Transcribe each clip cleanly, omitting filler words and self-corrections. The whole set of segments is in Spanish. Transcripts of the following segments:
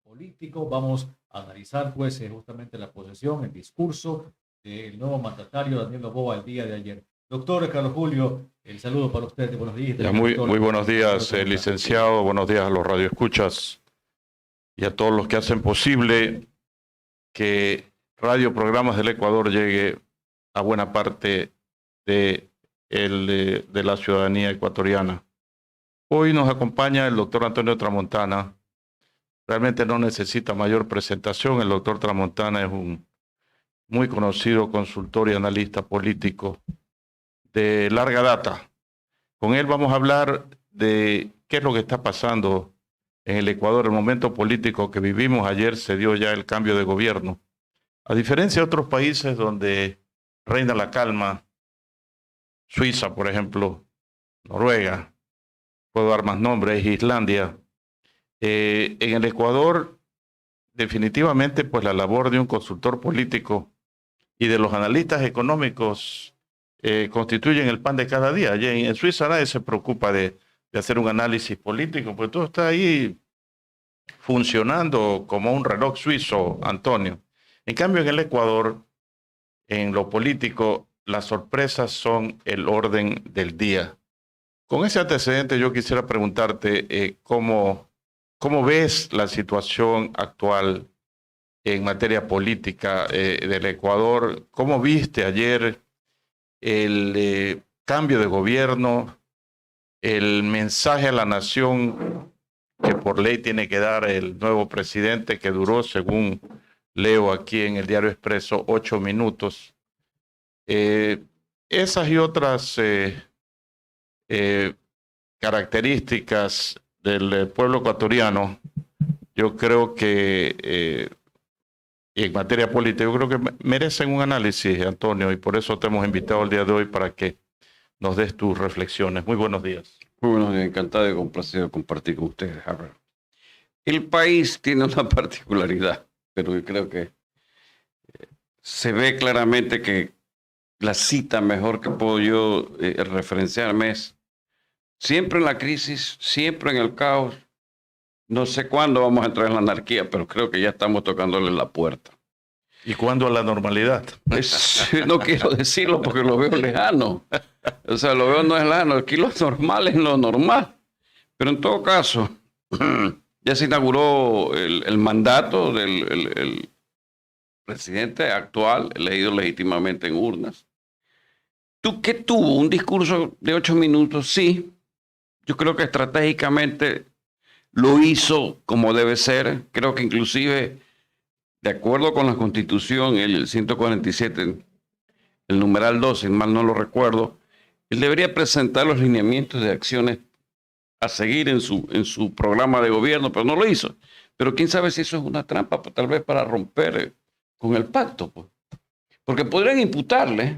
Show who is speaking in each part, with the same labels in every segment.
Speaker 1: Político. Vamos a analizar pues justamente la posesión, el discurso del nuevo mandatario Daniel Noboa el día de ayer. Doctor Carlos Julio, el saludo para usted. Buenos días.
Speaker 2: Muy buenos días, licenciado. Buenos días a los radioescuchas y a todos los que hacen posible que Radio Programas del Ecuador llegue a buena parte de la ciudadanía ecuatoriana. Hoy nos acompaña el doctor Antonio Tramontana. Realmente no necesita mayor presentación. El doctor Tramontana es un muy conocido consultor y analista político de larga data. Con él vamos a hablar de qué es lo que está pasando en el Ecuador, el momento político que vivimos. Ayer se dio ya el cambio de gobierno. A diferencia de otros países donde reina la calma, Suiza, por ejemplo, Noruega, puedo dar más nombres, Islandia. En el Ecuador, definitivamente, pues la labor de un consultor político y de los analistas económicos constituyen el pan de cada día. Allí en Suiza nadie se preocupa de hacer un análisis político, pues todo está ahí funcionando como un reloj suizo, Antonio. En cambio, en el Ecuador, en lo político, las sorpresas son el orden del día. Con ese antecedente, yo quisiera preguntarte ¿cómo ves la situación actual en materia política del Ecuador? ¿Cómo viste ayer el cambio de gobierno, el mensaje a la nación que por ley tiene que dar el nuevo presidente, que duró, según leo aquí en el Diario Expreso, 8 minutos? Esas y otras características del pueblo ecuatoriano, yo creo que en materia política, yo creo que merecen un análisis, Antonio, y por eso te hemos invitado el día de hoy para que nos des tus reflexiones. Muy buenos días.
Speaker 3: Muy buenos días, encantado y complacido de compartir con ustedes, Harold. El país tiene una particularidad, pero yo creo que se ve claramente que la cita mejor que puedo yo referenciarme es: siempre en la crisis, siempre en el caos. No sé cuándo vamos a entrar en la anarquía, pero creo que ya estamos tocándole la puerta.
Speaker 2: ¿Y cuándo a la normalidad?
Speaker 3: No quiero decirlo porque lo veo lejano. O sea, lo veo no es lejano. Aquí lo normal es lo normal. Pero en todo caso, ya se inauguró el mandato del presidente actual, elegido legítimamente en urnas. ¿Tú qué tuvo? ¿Un discurso de 8 minutos? Sí. Yo creo que estratégicamente lo hizo como debe ser. Creo que inclusive, de acuerdo con la Constitución, el 147, el numeral 2, si mal no lo recuerdo, él debería presentar los lineamientos de acciones a seguir en su programa de gobierno, pero no lo hizo. Pero quién sabe si eso es una trampa, pues, tal vez para romper con el pacto. Pues. Porque podrían imputarle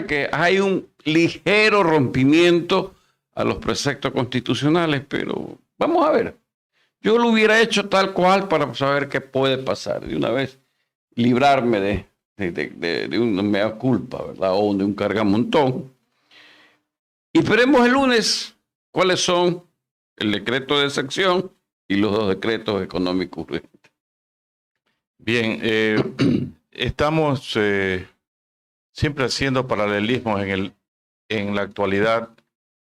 Speaker 3: que hay un ligero rompimiento a los preceptos constitucionales, pero vamos a ver. Yo lo hubiera hecho tal cual para saber qué puede pasar. De una vez librarme de una mea culpa, ¿verdad? O de un cargamontón. Y esperemos el lunes cuáles son el decreto de sección y los 2 decretos económicos urgentes.
Speaker 2: Bien, estamos siempre haciendo paralelismos en la actualidad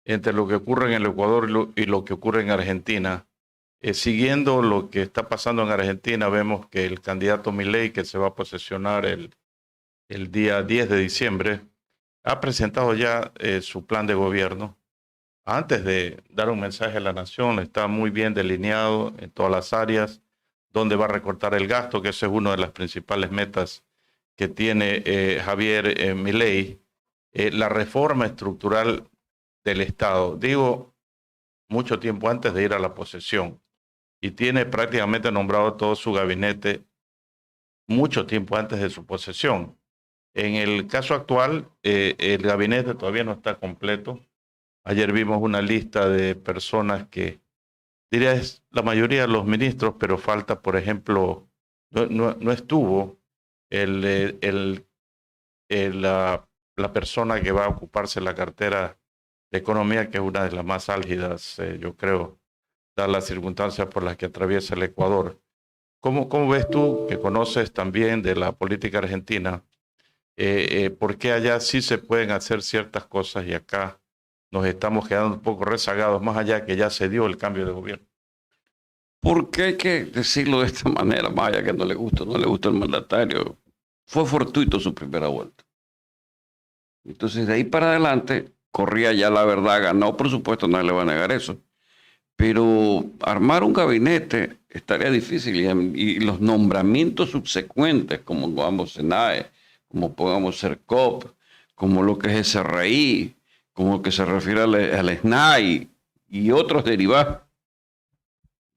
Speaker 2: entre lo que ocurre en el Ecuador y lo que ocurre en Argentina. Siguiendo lo que está pasando en Argentina, vemos que el candidato Milei, que se va a posesionar el día 10 de diciembre, ha presentado ya su plan de gobierno. Antes de dar un mensaje a la nación, está muy bien delineado en todas las áreas, donde va a recortar el gasto, que esa es una de las principales metas que tiene Javier Milei, la reforma estructural del Estado. Digo, mucho tiempo antes de ir a la posesión. Y tiene prácticamente nombrado todo su gabinete mucho tiempo antes de su posesión. En el caso actual, el gabinete todavía no está completo. Ayer vimos una lista de personas que, diría, es la mayoría de los ministros, pero falta, por ejemplo, no estuvo el la persona que va a ocuparse la cartera de Economía, que es una de las más álgidas, yo creo, dadas las circunstancias por las que atraviesa el Ecuador. ¿Cómo ves tú, que conoces también de la política argentina, por qué allá sí se pueden hacer ciertas cosas y acá nos estamos quedando un poco rezagados, más allá que ya se dio el cambio de gobierno?
Speaker 3: Porque hay que decirlo de esta manera, más allá que no le gusta, no le gusta el mandatario. Fue fortuito su primera vuelta. Entonces, de ahí para adelante, corría ya la verdad, ganó, por supuesto, nadie le va a negar eso. Pero armar un gabinete estaría difícil y los nombramientos subsecuentes, como pongamos SENAE, como pongamos CERCOP, como lo que es SRI, como que se refiere al SNAI y otros derivados.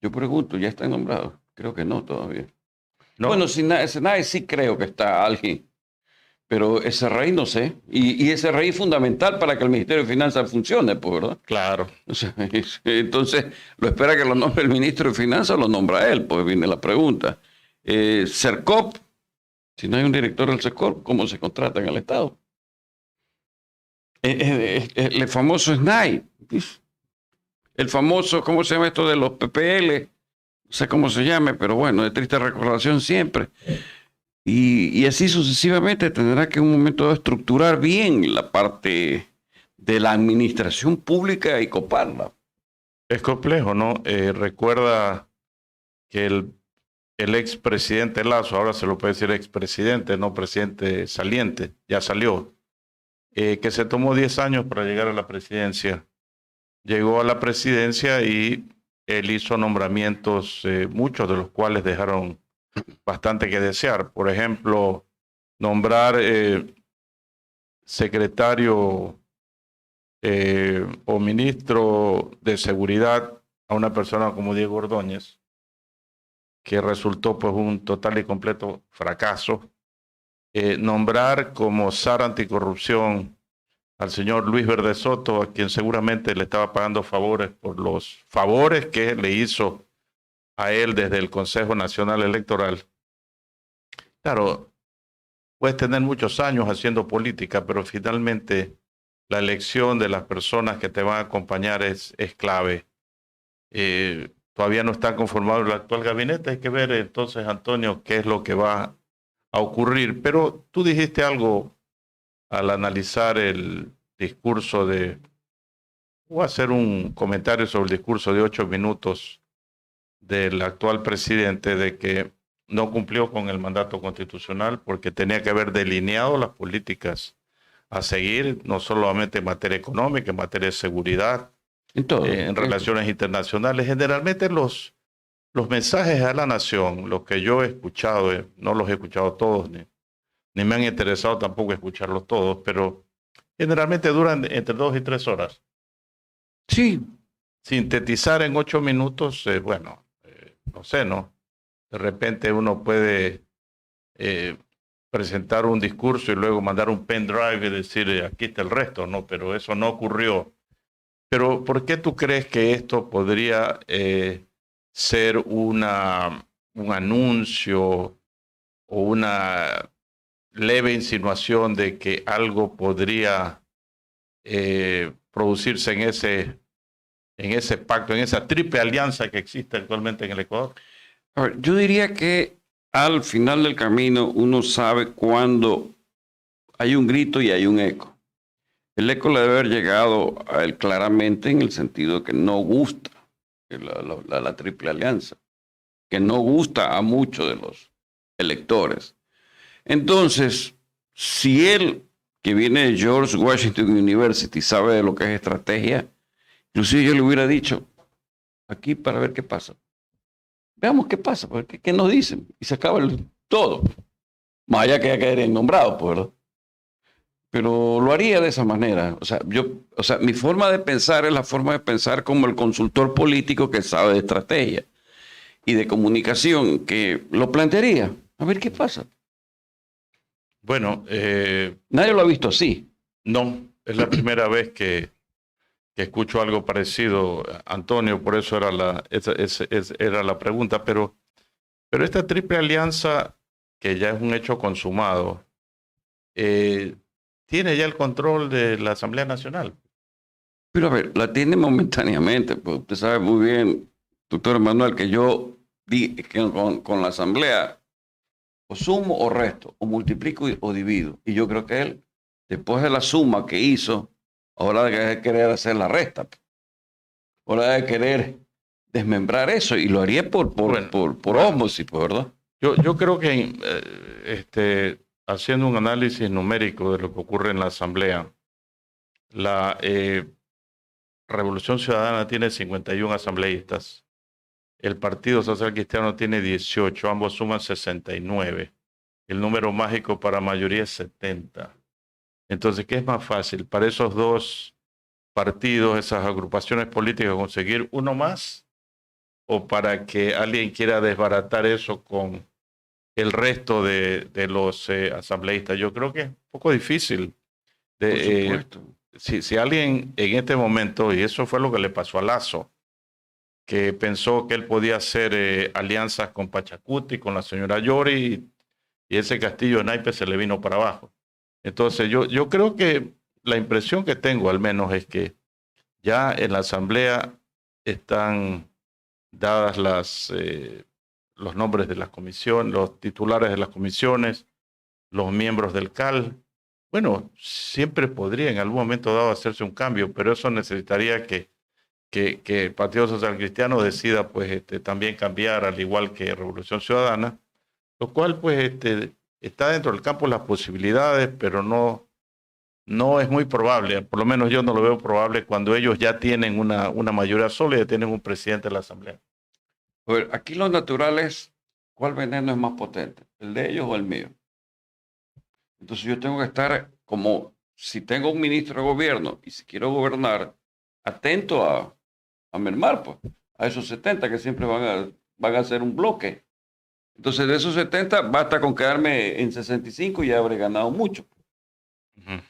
Speaker 3: Yo pregunto, ¿ya están nombrados? Creo que no todavía.
Speaker 2: ¿No?
Speaker 3: Bueno, SNAE sí creo que está alguien, pero SRI no sé. Y SRI es fundamental para que el Ministerio de Finanzas funcione, pues, ¿verdad?
Speaker 2: Claro.
Speaker 3: O sea, entonces, ¿lo espera que lo nombre el ministro de Finanzas o lo nombra él? Pues viene la pregunta. CERCOP, si no hay un director del CERCOP, ¿cómo se contrata en el Estado? El famoso SNAI, el famoso, ¿cómo se llama esto de los PPL? No sé cómo se llame, pero bueno, de triste recordación siempre. Y así sucesivamente tendrá que en un momento dado estructurar bien la parte de la administración pública y coparla.
Speaker 2: Es complejo, ¿no? Recuerda que el expresidente Lazo, ahora se lo puede decir expresidente, no presidente saliente, ya salió, que se tomó 10 años para llegar a la presidencia. Llegó a la presidencia y él hizo nombramientos, muchos de los cuales dejaron bastante que desear. Por ejemplo, nombrar secretario o ministro de Seguridad a una persona como Diego Ordóñez, que resultó pues un total y completo fracaso. Nombrar como zar anticorrupción al señor Luis Verde Soto, a quien seguramente le estaba pagando favores por los favores que le hizo a él desde el Consejo Nacional Electoral. Claro, puedes tener muchos años haciendo política, pero finalmente la elección de las personas que te van a acompañar es clave. Todavía no está conformado el actual gabinete, hay que ver entonces, Antonio, qué es lo que va a ocurrir. Pero tú dijiste algo al analizar el discurso voy a hacer un comentario sobre el discurso de 8 minutos del actual presidente, de que no cumplió con el mandato constitucional porque tenía que haber delineado las políticas a seguir, no solamente en materia económica, en materia de seguridad,
Speaker 3: En todo.
Speaker 2: en relaciones internacionales. Generalmente los mensajes a la nación, los que yo he escuchado, no los he escuchado todos, ni me han interesado tampoco escucharlos todos, pero generalmente duran entre 2 y 3 horas.
Speaker 3: Sí.
Speaker 2: Sintetizar en 8 minutos, bueno, no sé, ¿no? De repente uno puede presentar un discurso y luego mandar un pendrive y decir, aquí está el resto, ¿no? Pero eso no ocurrió. Pero ¿por qué tú crees que esto podría ser un anuncio o una leve insinuación de que algo podría producirse en ese pacto, en esa triple alianza que existe actualmente en el Ecuador?
Speaker 3: A ver, yo diría que al final del camino uno sabe cuándo hay un grito y hay un eco. El eco le debe haber llegado a él claramente en el sentido de que no gusta la triple alianza, que no gusta a muchos de los electores. Entonces, si él, que viene de George Washington University, sabe de lo que es estrategia, inclusive yo le hubiera dicho, aquí para ver qué pasa. Veamos qué pasa, qué nos dicen. Y se acaba todo. Más allá que haya caer nombrado, pues, ¿verdad? Pero lo haría de esa manera. O sea, mi forma de pensar es la forma de pensar como el consultor político que sabe de estrategia y de comunicación, que lo plantearía. A ver qué pasa.
Speaker 2: Bueno,
Speaker 3: nadie lo ha visto así.
Speaker 2: No, es la primera vez que escucho algo parecido, Antonio, por eso era la pregunta, pero esta triple alianza, que ya es un hecho consumado, tiene ya el control de la Asamblea Nacional.
Speaker 3: Pero a ver, la tiene momentáneamente, pues usted sabe muy bien, doctor Emanuel, que yo di que con la Asamblea o sumo o resto, o multiplico o divido. Y yo creo que él, después de la suma que hizo, ahora de querer hacer la resta. Ahora de querer desmembrar eso. Y lo haría por ósmosis, pues, ¿verdad?
Speaker 2: Yo creo que haciendo un análisis numérico de lo que ocurre en la Asamblea, la Revolución Ciudadana tiene 51 asambleístas. El Partido Social Cristiano tiene 18, ambos suman 69. El número mágico para mayoría es 70. Entonces, ¿qué es más fácil para esos dos partidos, esas agrupaciones políticas, conseguir uno más? ¿O para que alguien quiera desbaratar eso con el resto de los asambleístas? Yo creo que es un poco difícil.
Speaker 3: Por supuesto.
Speaker 2: Si alguien en este momento, y eso fue lo que le pasó a Lasso, que pensó que él podía hacer alianzas con Pachacuti, con la señora Yori, y ese castillo de naipes se le vino para abajo. Entonces yo creo que la impresión que tengo al menos es que ya en la Asamblea están dadas los nombres de las comisiones, los titulares de las comisiones, los miembros del CAL. Bueno, siempre podría en algún momento dado hacerse un cambio, pero eso necesitaría que el Partido Social Cristiano decida pues también cambiar, al igual que Revolución Ciudadana, lo cual pues está dentro del campo de las posibilidades, pero no es muy probable, por lo menos yo no lo veo probable cuando ellos ya tienen una mayoría sólida, tienen un presidente de la Asamblea.
Speaker 3: A ver, aquí lo natural es, ¿cuál veneno es más potente? ¿El de ellos o el mío? Entonces yo tengo que estar como, si tengo un ministro de gobierno y si quiero gobernar, atento a mermar, pues, a esos 70 que siempre van a ser un bloque. Entonces de esos 70 basta con quedarme en 65 y ya habré ganado mucho.
Speaker 2: Uh-huh.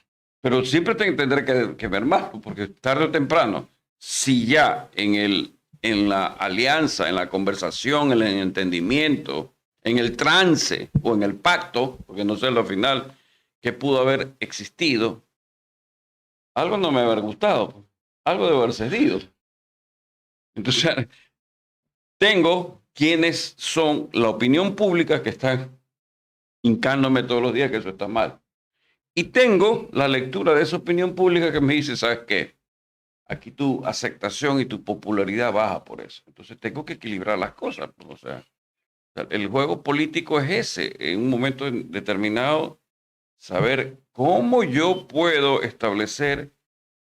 Speaker 3: Pero siempre tendré que mermar, porque tarde o temprano, si ya en la alianza, en la conversación, en el entendimiento, en el trance o en el pacto, porque no sé lo final que pudo haber existido, algo no me haber gustado, algo debe haber cedido. Entonces, tengo quienes son la opinión pública que están hincándome todos los días que eso está mal. Y tengo la lectura de esa opinión pública que me dice, ¿sabes qué? Aquí tu aceptación y tu popularidad baja por eso. Entonces tengo que equilibrar las cosas. O sea, el juego político es ese. En un momento determinado, saber cómo yo puedo establecer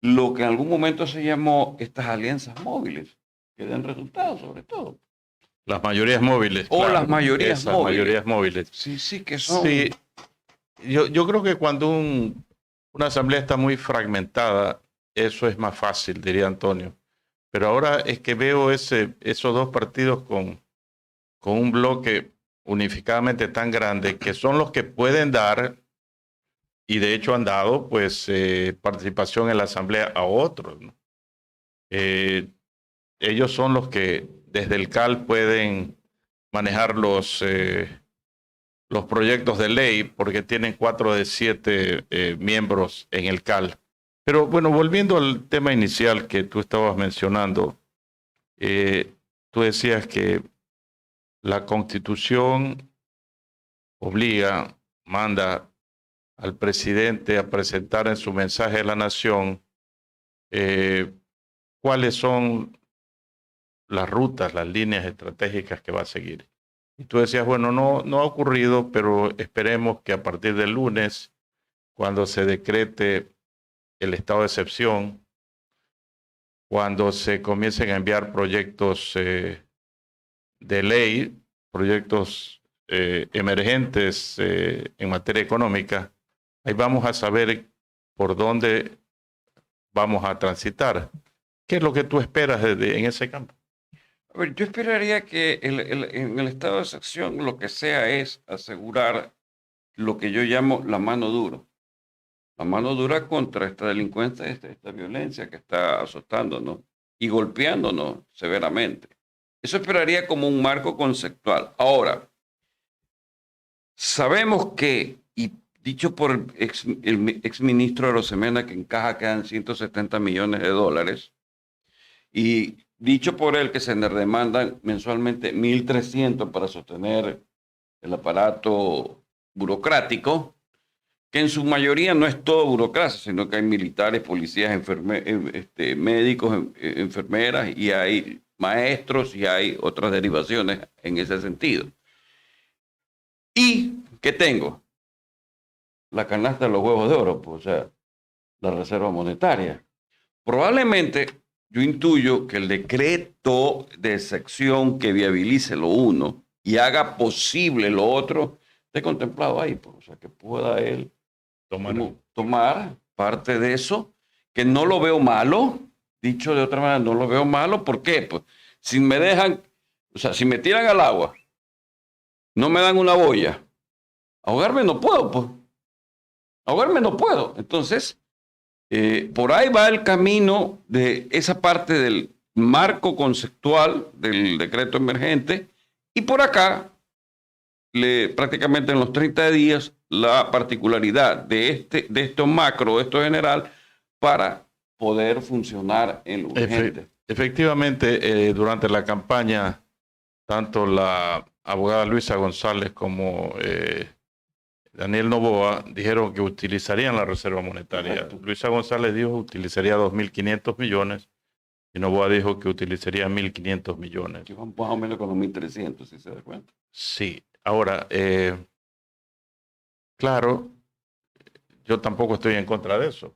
Speaker 3: lo que en algún momento se llamó estas alianzas móviles, que den resultados sobre todo.
Speaker 2: Las mayorías móviles.
Speaker 3: O
Speaker 2: claro,
Speaker 3: las mayorías móviles.
Speaker 2: Mayorías móviles.
Speaker 3: Sí, que son.
Speaker 2: Sí, yo creo que cuando una asamblea está muy fragmentada, eso es más fácil, diría Antonio. Pero ahora es que veo esos dos partidos con un bloque unificadamente tan grande, que son los que pueden dar, y de hecho han dado, pues, participación en la asamblea a otros, ¿no? Ellos son los que desde el CAL pueden manejar los proyectos de ley, porque tienen 4 de 7 miembros en el CAL. Pero bueno, volviendo al tema inicial que tú estabas mencionando, tú decías que la Constitución manda al presidente a presentar en su mensaje a la nación cuáles son las rutas, las líneas estratégicas que va a seguir. Y tú decías, bueno, no ha ocurrido, pero esperemos que a partir del lunes, cuando se decrete el estado de excepción, cuando se comiencen a enviar proyectos de ley, proyectos emergentes en materia económica, ahí vamos a saber por dónde vamos a transitar. ¿Qué es lo que tú esperas en ese campo?
Speaker 3: A ver, yo esperaría que en el estado de excepción lo que sea es asegurar lo que yo llamo la mano dura. La mano dura contra esta delincuencia, esta violencia que está azotándonos y golpeándonos severamente. Eso esperaría como un marco conceptual. Ahora, sabemos que, y dicho por el ex ministro Arosemena, que en caja quedan 170 millones de dólares, y dicho por él que se le demandan mensualmente 1.300 para sostener el aparato burocrático, que en su mayoría no es todo burocracia, sino que hay militares, policías, médicos, enfermeras, y hay maestros y hay otras derivaciones en ese sentido. ¿Y qué tengo? La canasta de los huevos de oro, pues, o sea, la reserva monetaria. Probablemente yo intuyo que el decreto de sección que viabilice lo uno y haga posible lo otro esté contemplado ahí, pues, o sea, que pueda él tomar parte de eso, que no lo veo malo, dicho de otra manera, no lo veo malo. ¿Por qué? Pues si me dejan, o sea, si me tiran al agua, no me dan una boya, ahogarme no puedo, pues. Ahogarme no puedo. Entonces, por ahí va el camino de esa parte del marco conceptual del decreto emergente, y por acá, prácticamente en los 30 días, la particularidad de esto macro, de esto general, para poder funcionar en lo urgente.
Speaker 2: Efectivamente, durante la campaña, tanto la abogada Luisa González como Daniel Noboa dijeron que utilizarían la reserva monetaria. Correcto. Luisa González dijo que utilizaría 2.500 millones y Noboa dijo que utilizaría 1.500 millones.
Speaker 3: Que van más o menos con los 1.300, si se da cuenta.
Speaker 2: Sí. Ahora, claro, yo tampoco estoy en contra de eso.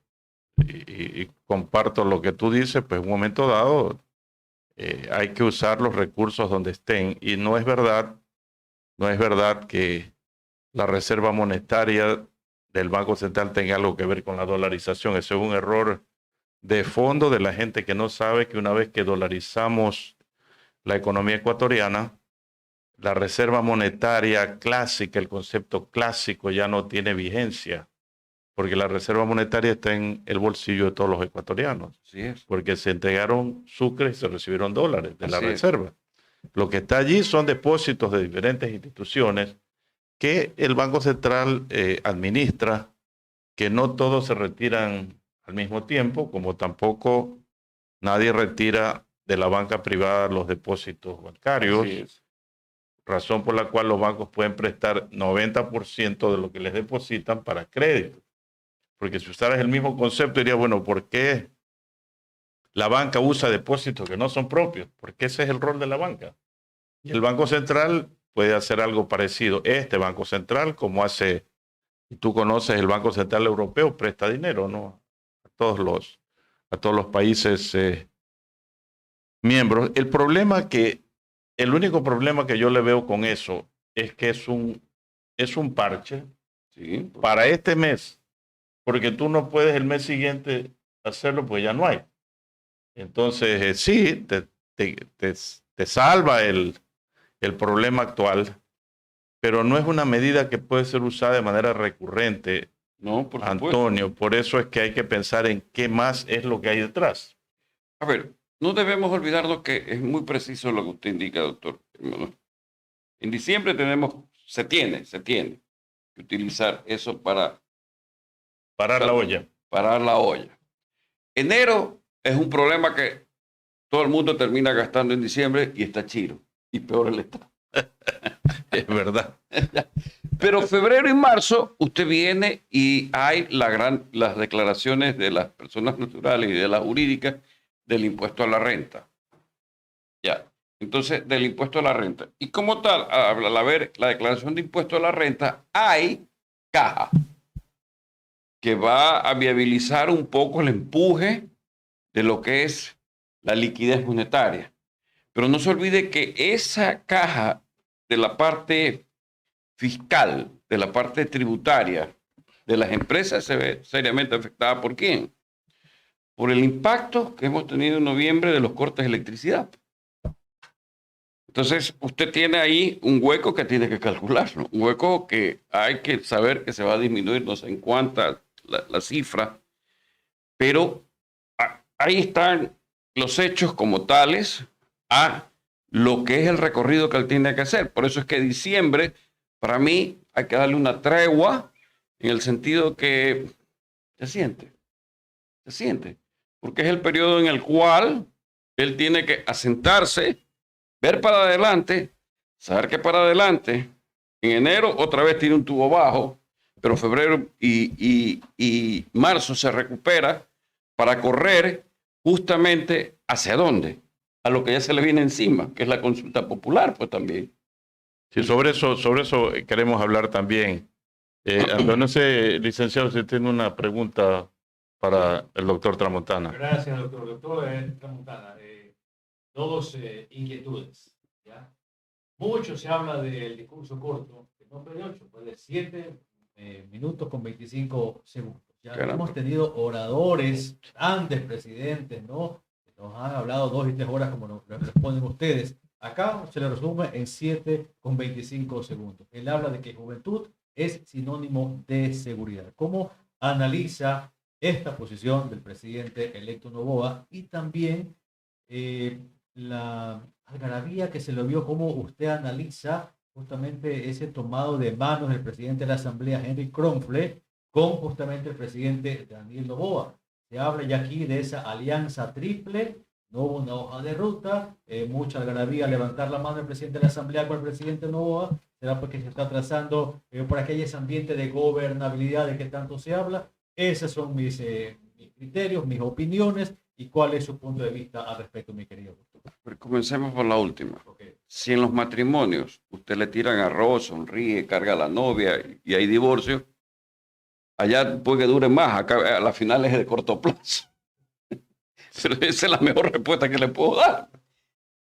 Speaker 2: Y comparto lo que tú dices, pues en un momento dado hay que usar los recursos donde estén. Y no es verdad que la reserva monetaria del Banco Central tenga algo que ver con la dolarización. Eso es un error de fondo de la gente que no sabe que una vez que dolarizamos la economía ecuatoriana, la reserva monetaria clásica, el concepto clásico ya no tiene vigencia, porque la reserva monetaria está en el bolsillo de todos los ecuatorianos.
Speaker 3: Así es.
Speaker 2: Porque se entregaron sucres y se recibieron dólares de la reserva. Lo que está allí son depósitos de diferentes instituciones que el Banco Central administra, que no todos se retiran al mismo tiempo, como tampoco nadie retira de la banca privada los depósitos bancarios, razón por la cual los bancos pueden prestar 90% de lo que les depositan para crédito. Porque si usaras el mismo concepto, diría, bueno, ¿por qué la banca usa depósitos que no son propios? Porque ese es el rol de la banca. Y el Banco Central puede hacer algo parecido. Este Banco Central, como hace, y tú conoces, el Banco Central Europeo, presta dinero, ¿no? A todos los países miembros. El único problema que yo le veo con eso es que es un parche,
Speaker 3: sí,
Speaker 2: para este mes, porque tú no puedes el mes siguiente hacerlo, pues ya no hay. Entonces, sí, te salva el problema actual, pero no es una medida que puede ser usada de manera recurrente,
Speaker 3: no, por
Speaker 2: Antonio. Por eso es que hay que pensar en qué más es lo que hay detrás.
Speaker 3: A ver, no debemos olvidarnos que es muy preciso lo que usted indica, doctor. En diciembre se tiene que utilizar eso para
Speaker 2: parar la olla.
Speaker 3: Parar la olla. Enero es un problema que todo el mundo termina gastando en diciembre y está chiro. Y peor el Estado.
Speaker 2: Es verdad.
Speaker 3: Pero febrero y marzo usted viene y hay las declaraciones de las personas naturales y de las jurídicas del impuesto a la renta. Ya. Entonces, del impuesto a la renta. Y como tal, al ver la declaración de impuesto a la renta, hay caja que va a viabilizar un poco el empuje de lo que es la liquidez monetaria. Pero no se olvide que esa caja de la parte fiscal, de la parte tributaria de las empresas se ve seriamente afectada. ¿Por quién? Por el impacto que hemos tenido en noviembre de los cortes de electricidad. Entonces, usted tiene ahí un hueco que tiene que calcular, ¿no? Un hueco que hay que saber que se va a disminuir, no sé en cuánta la cifra, pero ahí están los hechos como tales a lo que es el recorrido que él tiene que hacer. Por eso es que diciembre, para mí, hay que darle una tregua en el sentido que se siente, porque es el periodo en el cual él tiene que asentarse, ver para adelante, saber que para adelante, en enero otra vez tiene un tubo bajo, pero febrero y marzo se recupera para correr justamente ¿hacia dónde? A lo que ya se le viene encima, que es la consulta popular, pues también.
Speaker 2: Sí, sobre eso queremos hablar también. Antonio, no sé, licenciado, si tiene una pregunta para el doctor Tramontana.
Speaker 1: Gracias, doctor. Doctor Tramontana, dos inquietudes. ¿Ya? Mucho se habla del discurso corto, que no fue de 8, fue de 7 minutos con 25 segundos. Ya hemos tenido oradores, grandes presidentes, ¿no? Que nos han hablado 2 y 3 horas como nos responden ustedes. Acá se le resume en 7 con 25 segundos. Él habla de que juventud es sinónimo de seguridad. ¿Cómo analiza esta posición del presidente electo Noboa y también la algarabía que se lo vio? ¿Cómo usted analiza justamente ese tomado de manos del presidente de la Asamblea, Henry Kronfle, con justamente el presidente Daniel Noboa? Se habla ya aquí de esa alianza triple. No hubo una hoja de ruta, mucha algarabía levantar la mano del presidente de la Asamblea con el presidente Noboa. ¿Será porque se está trazando por aquel ambiente de gobernabilidad de que tanto se habla? Esos son mis criterios, mis opiniones. ¿Y cuál es su punto de vista al respecto, mi querido doctor?
Speaker 3: Pero comencemos por la última.
Speaker 1: Okay.
Speaker 3: Si en los matrimonios usted le tiran arroz, sonríe, carga a la novia y hay divorcio, allá puede que dure más, acá a la final es de corto plazo. Pero esa es la mejor respuesta que le puedo dar.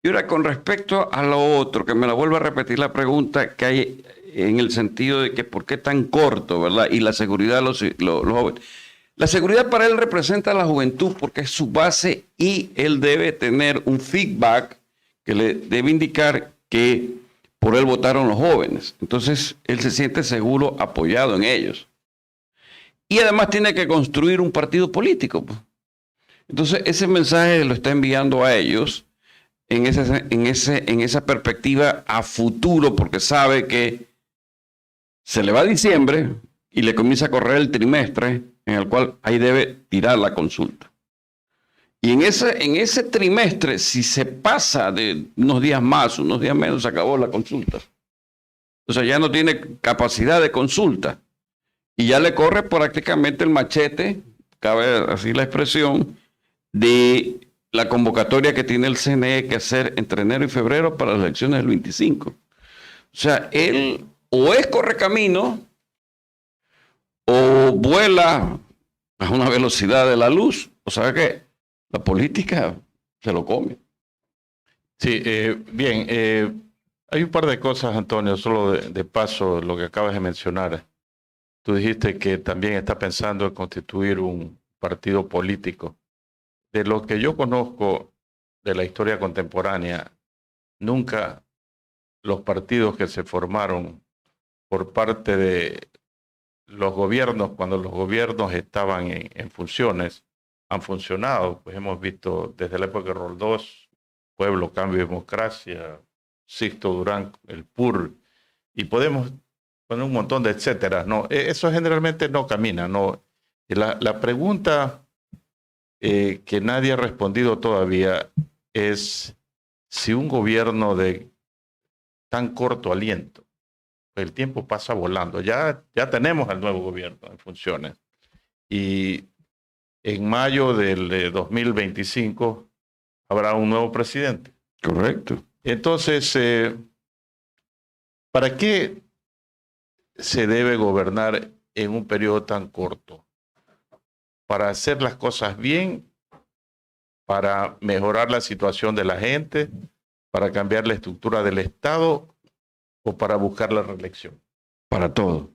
Speaker 3: Y ahora, con respecto a lo otro, que me la vuelvo a repetir la pregunta que hay en el sentido de que por qué tan corto, ¿verdad? Y la seguridad de los jóvenes. La seguridad para él representa a la juventud porque es su base y él debe tener un feedback que le debe indicar que por él votaron los jóvenes. Entonces, él se siente seguro apoyado en ellos. Y además tiene que construir un partido político, pues. Entonces, ese mensaje lo está enviando a ellos en esa perspectiva a futuro, porque sabe que se le va a diciembre y le comienza a correr el trimestre en el cual ahí debe tirar la consulta. Y en ese trimestre, si se pasa de unos días más, unos días menos, se acabó la consulta. O sea, ya no tiene capacidad de consulta. Y ya le corre prácticamente el machete, cabe así la expresión, de la convocatoria que tiene el CNE que hacer entre enero y febrero para las elecciones del 25. O sea, él o es correcamino o vuela a una velocidad de la luz. O sea que la política se lo come.
Speaker 2: Sí, bien. Hay un par de cosas, Antonio, solo de paso, lo que acabas de mencionar. Tú dijiste que también está pensando en constituir un partido político. De lo que yo conozco de la historia contemporánea, nunca los partidos que se formaron por parte de los gobiernos, cuando los gobiernos estaban en funciones, han funcionado. Pues hemos visto desde la época de Roldós, Pueblo, Cambio y Democracia, Sixto Durán, el PUR, y podemos poner un montón de etcétera. No, eso generalmente no camina. No. La pregunta que nadie ha respondido todavía es si un gobierno de tan corto aliento, el tiempo pasa volando, ya tenemos al nuevo gobierno en funciones y en mayo del 2025 habrá un nuevo presidente.
Speaker 3: Correcto.
Speaker 2: Entonces, ¿para qué se debe gobernar en un periodo tan corto? ¿Para hacer las cosas bien? ¿Para mejorar la situación de la gente? ¿Para cambiar la estructura del Estado? ¿O para buscar la reelección?
Speaker 3: Para todo.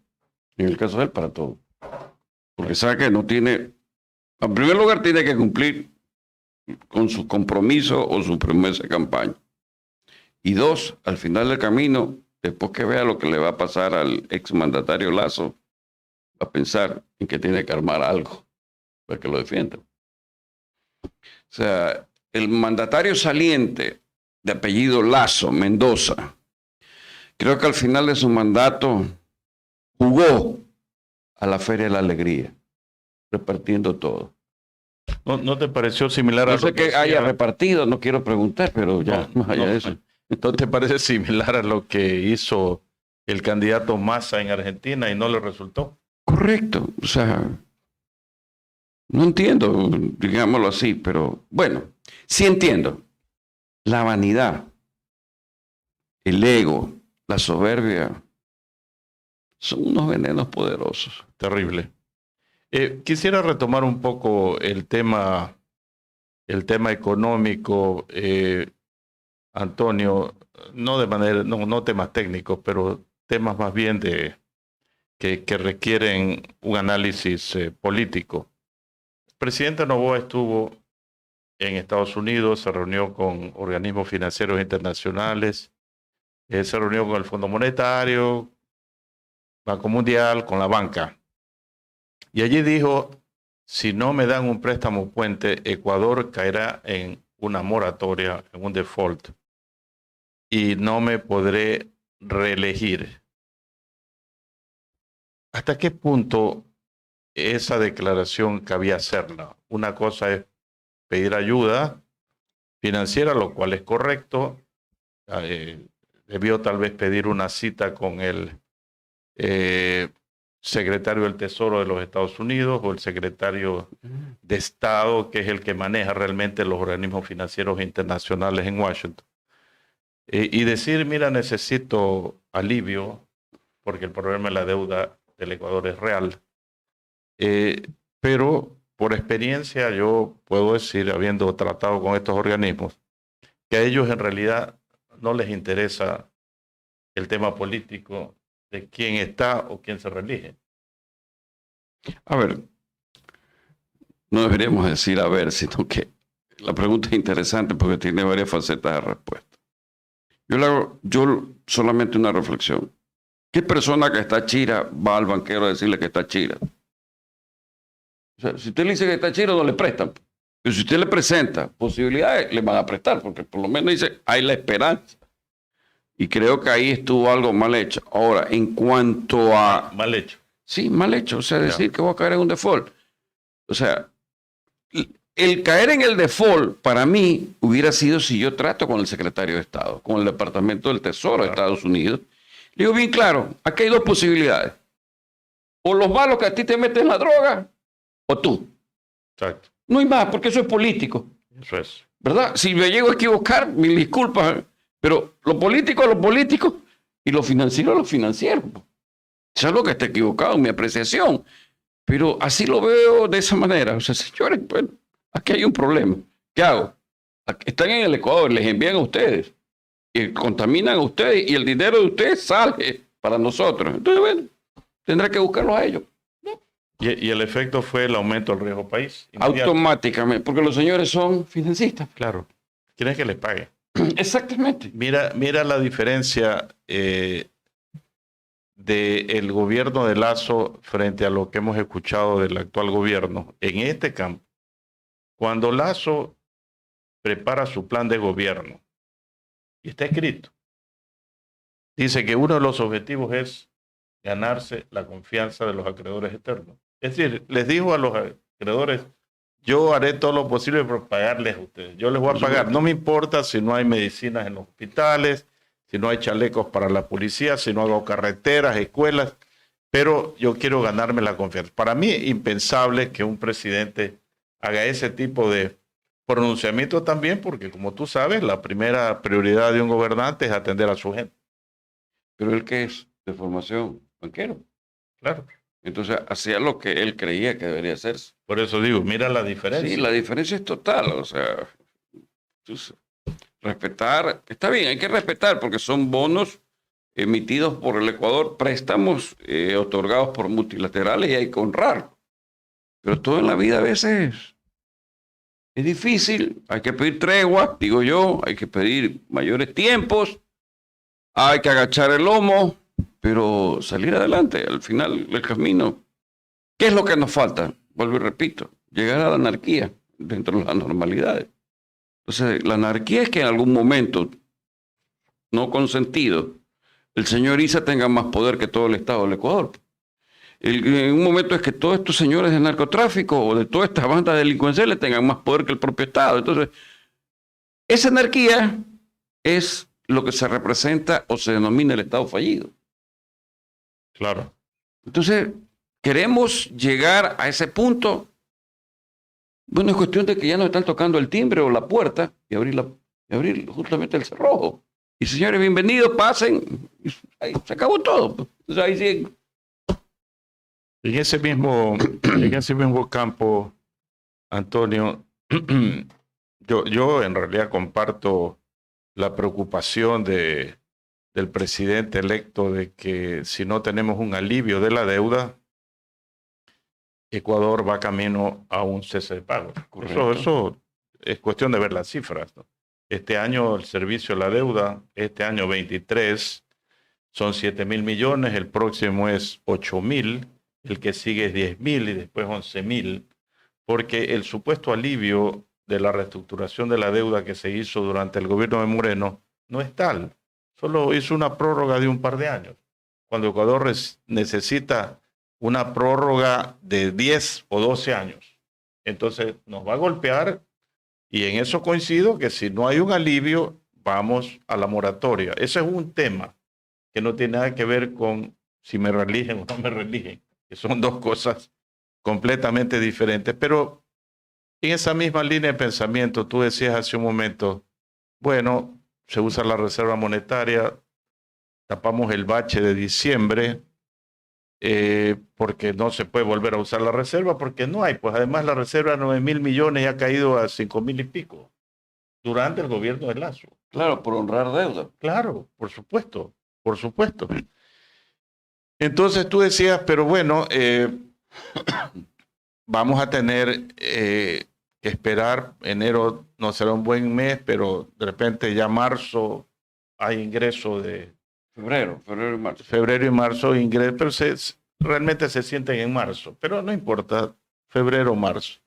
Speaker 3: En el caso de él, para todo. Porque sabe que no tiene... En primer lugar, tiene que cumplir con su compromiso o su promesa de campaña. Y dos, al final del camino, después que vea lo que le va a pasar al exmandatario Lasso, va a pensar en que tiene que armar algo para que lo defienda. O sea, el mandatario saliente de apellido Lasso, Mendoza, creo que al final de su mandato jugó a la Feria de la Alegría, repartiendo todo.
Speaker 2: ¿No te pareció similar a
Speaker 3: No
Speaker 2: lo
Speaker 3: sé que
Speaker 2: decía-
Speaker 3: haya repartido, no quiero preguntar, pero ya,
Speaker 2: No,
Speaker 3: más allá
Speaker 2: no.
Speaker 3: de eso.
Speaker 2: ¿No te parece similar a lo que hizo el candidato Massa en Argentina y no le resultó?
Speaker 3: Correcto, o sea, no entiendo, digámoslo así, pero bueno, sí entiendo. La vanidad, el ego, la soberbia, son unos venenos poderosos.
Speaker 2: Terrible. Quisiera retomar un poco el tema económico, Antonio, no temas técnicos, pero temas más bien que requieren un análisis político. El presidente Noboa estuvo en Estados Unidos, se reunió con organismos financieros internacionales, se reunió con el Fondo Monetario, Banco Mundial, con la banca. Y allí dijo, si no me dan un préstamo puente, Ecuador caerá en una moratoria, en un default, y no me podré reelegir. ¿Hasta qué punto esa declaración cabía hacerla? Una cosa es pedir ayuda financiera, lo cual es correcto. Debió tal vez pedir una cita con el secretario del Tesoro de los Estados Unidos o el secretario de Estado, que es el que maneja realmente los organismos financieros internacionales en Washington. Y decir, mira, necesito alivio porque el problema de la deuda del Ecuador es real. Pero por experiencia yo puedo decir, habiendo tratado con estos organismos, que a ellos en realidad no les interesa el tema político de quién está o quién se reelige.
Speaker 3: A ver, no deberíamos decir a ver, sino que la pregunta es interesante porque tiene varias facetas de respuesta. Yo le hago solamente una reflexión. ¿Qué persona que está chira va al banquero a decirle que está chira? O sea, si usted le dice que está chira, no le prestan. Pero si usted le presenta posibilidades, le van a prestar, porque por lo menos dice, hay la esperanza. Y creo que ahí estuvo algo mal hecho. Ahora, en cuanto a...
Speaker 2: Mal hecho.
Speaker 3: Sí, mal hecho. O sea, decir que voy a caer en un default. O sea, el caer en el default, para mí, hubiera sido si yo trato con el secretario de Estado, con el Departamento del Tesoro de Estados Unidos. Le digo bien claro, aquí hay dos posibilidades. O los malos que a ti te meten la droga, o tú.
Speaker 2: Exacto.
Speaker 3: No hay más, porque eso es político.
Speaker 2: Eso es.
Speaker 3: ¿Verdad? Si me llego a equivocar, mil disculpas. Pero lo político es lo político y lo financiero es lo financiero. Es algo que está equivocado en mi apreciación. Pero así lo veo de esa manera. O sea, señores, bueno, aquí hay un problema. ¿Qué hago? Están en el Ecuador, les envían a ustedes. Y contaminan a ustedes y el dinero de ustedes sale para nosotros. Entonces, bueno, tendrá que buscarlos a ellos.
Speaker 2: Y el efecto fue el aumento del riesgo país. Inmediato.
Speaker 3: Automáticamente, porque los señores son financistas.
Speaker 2: Claro. Quieren que les pague.
Speaker 3: Exactamente.
Speaker 2: Mira la diferencia del gobierno de Lasso frente a lo que hemos escuchado del actual gobierno en este campo. Cuando Lasso prepara su plan de gobierno, y está escrito, dice que uno de los objetivos es ganarse la confianza de los acreedores externos. Es decir, les dijo a los acreedores, yo haré todo lo posible por pagarles a ustedes. Yo les voy a pagar. No me importa si no hay medicinas en los hospitales, si no hay chalecos para la policía, si no hago carreteras, escuelas, pero yo quiero ganarme la confianza. Para mí es impensable que un presidente haga ese tipo de pronunciamiento también, porque como tú sabes, la primera prioridad de un gobernante es atender a su gente.
Speaker 3: Pero él que es de formación banquero.
Speaker 2: Claro.
Speaker 3: Entonces hacía lo que él creía que debería hacerse.
Speaker 2: Por eso digo, mira la diferencia.
Speaker 3: Sí, la diferencia es total. O sea, respetar, está bien, hay que respetar porque son bonos emitidos por el Ecuador, préstamos otorgados por multilaterales y hay que honrar. Pero todo en la vida a veces es difícil, hay que pedir tregua, digo yo, hay que pedir mayores tiempos, hay que agachar el lomo, pero salir adelante, al final del camino. ¿Qué es lo que nos falta? Vuelvo y repito, llegar a la anarquía dentro de las normalidades. Entonces, la anarquía es que en algún momento, no consentido, el señor Issa tenga más poder que todo el Estado del Ecuador. en un momento es que todos estos señores de narcotráfico o de todas estas bandas delincuenciales tengan más poder que el propio Estado. Entonces, esa anarquía es lo que se representa o se denomina el Estado fallido.
Speaker 2: Claro.
Speaker 3: Entonces, queremos llegar a ese punto. Bueno, es cuestión de que ya nos están tocando el timbre o la puerta y abrir justamente el cerrojo. Y señores, bienvenidos, pasen. Ahí, se acabó todo. Entonces, ahí siguen.
Speaker 2: En ese mismo campo, Antonio, yo en realidad comparto la preocupación del presidente electo de que si no tenemos un alivio de la deuda, Ecuador va camino a un cese de pago. Eso es cuestión de ver las cifras, ¿no? Este año el servicio de la deuda, este año 23, son 7.000 millones, el próximo es 8.000, el que sigue es 10.000 y después 11.000, porque el supuesto alivio de la reestructuración de la deuda que se hizo durante el gobierno de Moreno no es tal. Solo hizo una prórroga de un par de años, cuando Ecuador necesita una prórroga de 10 o 12 años. Entonces nos va a golpear y en eso coincido que si no hay un alivio, vamos a la moratoria. Ese es un tema que no tiene nada que ver con si me reeligen o no me reeligen, que son dos cosas completamente diferentes. Pero en esa misma línea de pensamiento, tú decías hace un momento, bueno, se usa la reserva monetaria, tapamos el bache de diciembre, porque no se puede volver a usar la reserva, porque no hay, pues además la reserva de 9.000 millones ya ha caído a 5.000 y pico durante el gobierno de Lazo.
Speaker 3: Claro, por honrar deuda.
Speaker 2: Claro, por supuesto, por supuesto. Entonces tú decías, pero bueno, vamos a tener que esperar, enero no será un buen mes, pero de repente ya marzo hay ingreso de...
Speaker 3: Febrero y marzo.
Speaker 2: Febrero y marzo ingreso, pero realmente se sienten en marzo, pero no importa, febrero o marzo.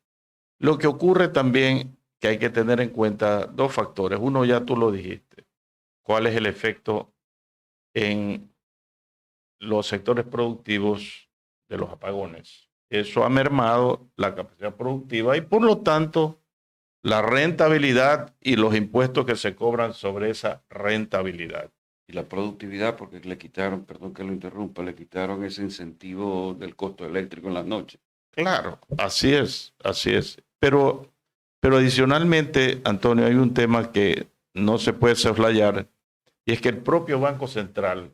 Speaker 2: Lo que ocurre también que hay que tener en cuenta dos factores. Uno ya tú lo dijiste, cuál es el efecto en los sectores productivos de los apagones. Eso ha mermado la capacidad productiva y por lo tanto la rentabilidad y los impuestos que se cobran sobre esa rentabilidad.
Speaker 3: Y la productividad, porque le quitaron, perdón que lo interrumpa, le quitaron ese incentivo del costo eléctrico en las noches.
Speaker 2: Claro, así es, así es. Pero adicionalmente, Antonio, hay un tema que no se puede soslayar, y es que el propio Banco Central,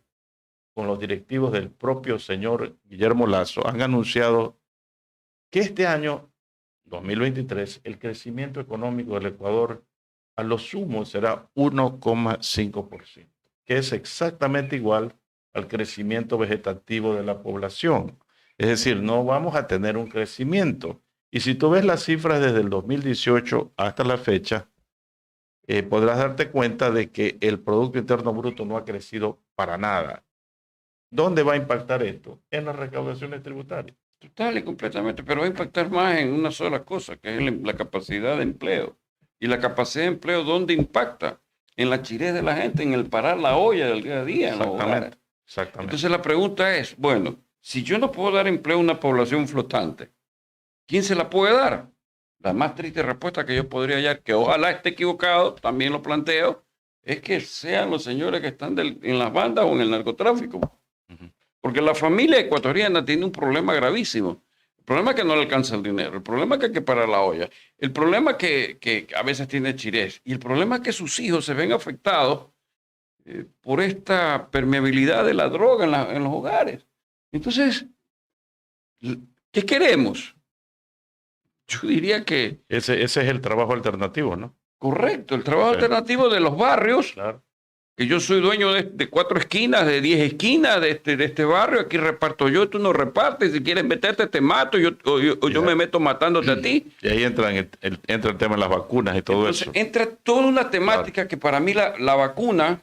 Speaker 2: con los directivos del propio señor Guillermo Lasso, han anunciado que este año, 2023, el crecimiento económico del Ecuador a lo sumo será 1,5%. que es exactamente igual al crecimiento vegetativo de la población. Es decir, no vamos a tener un crecimiento. Y si tú ves las cifras desde el 2018 hasta la fecha, podrás darte cuenta de que el Producto Interno Bruto no ha crecido para nada. ¿Dónde va a impactar esto? En las recaudaciones tributarias.
Speaker 3: Total y completamente, pero va a impactar más en una sola cosa, que es la capacidad de empleo. Y la capacidad de empleo, ¿dónde impacta? En la chirez de la gente, en el parar la olla del día a día.
Speaker 2: Exactamente.
Speaker 3: Entonces la pregunta es, bueno, si yo no puedo dar empleo a una población flotante, ¿quién se la puede dar? La más triste respuesta que yo podría hallar, que ojalá esté equivocado, también lo planteo, es que sean los señores que están en las bandas o en el narcotráfico. Porque la familia ecuatoriana tiene un problema gravísimo. El problema es que no le alcanza el dinero, el problema es que hay que parar la olla, el problema es que a veces tiene chirez y el problema es que sus hijos se ven afectados por esta permeabilidad de la droga en los hogares. Entonces, ¿qué queremos? Yo diría que...
Speaker 2: Ese es el trabajo alternativo, ¿no?
Speaker 3: Correcto, el trabajo alternativo de los barrios.
Speaker 2: Claro.
Speaker 3: Que yo soy dueño de 4 esquinas, de 10 esquinas de este barrio, aquí reparto yo, tú no repartes, si quieres meterte te mato, yo me meto matándote a ti.
Speaker 2: Y ahí entra el tema de las vacunas y todo
Speaker 3: Entonces,
Speaker 2: eso.
Speaker 3: entra toda una temática que para mí la vacuna,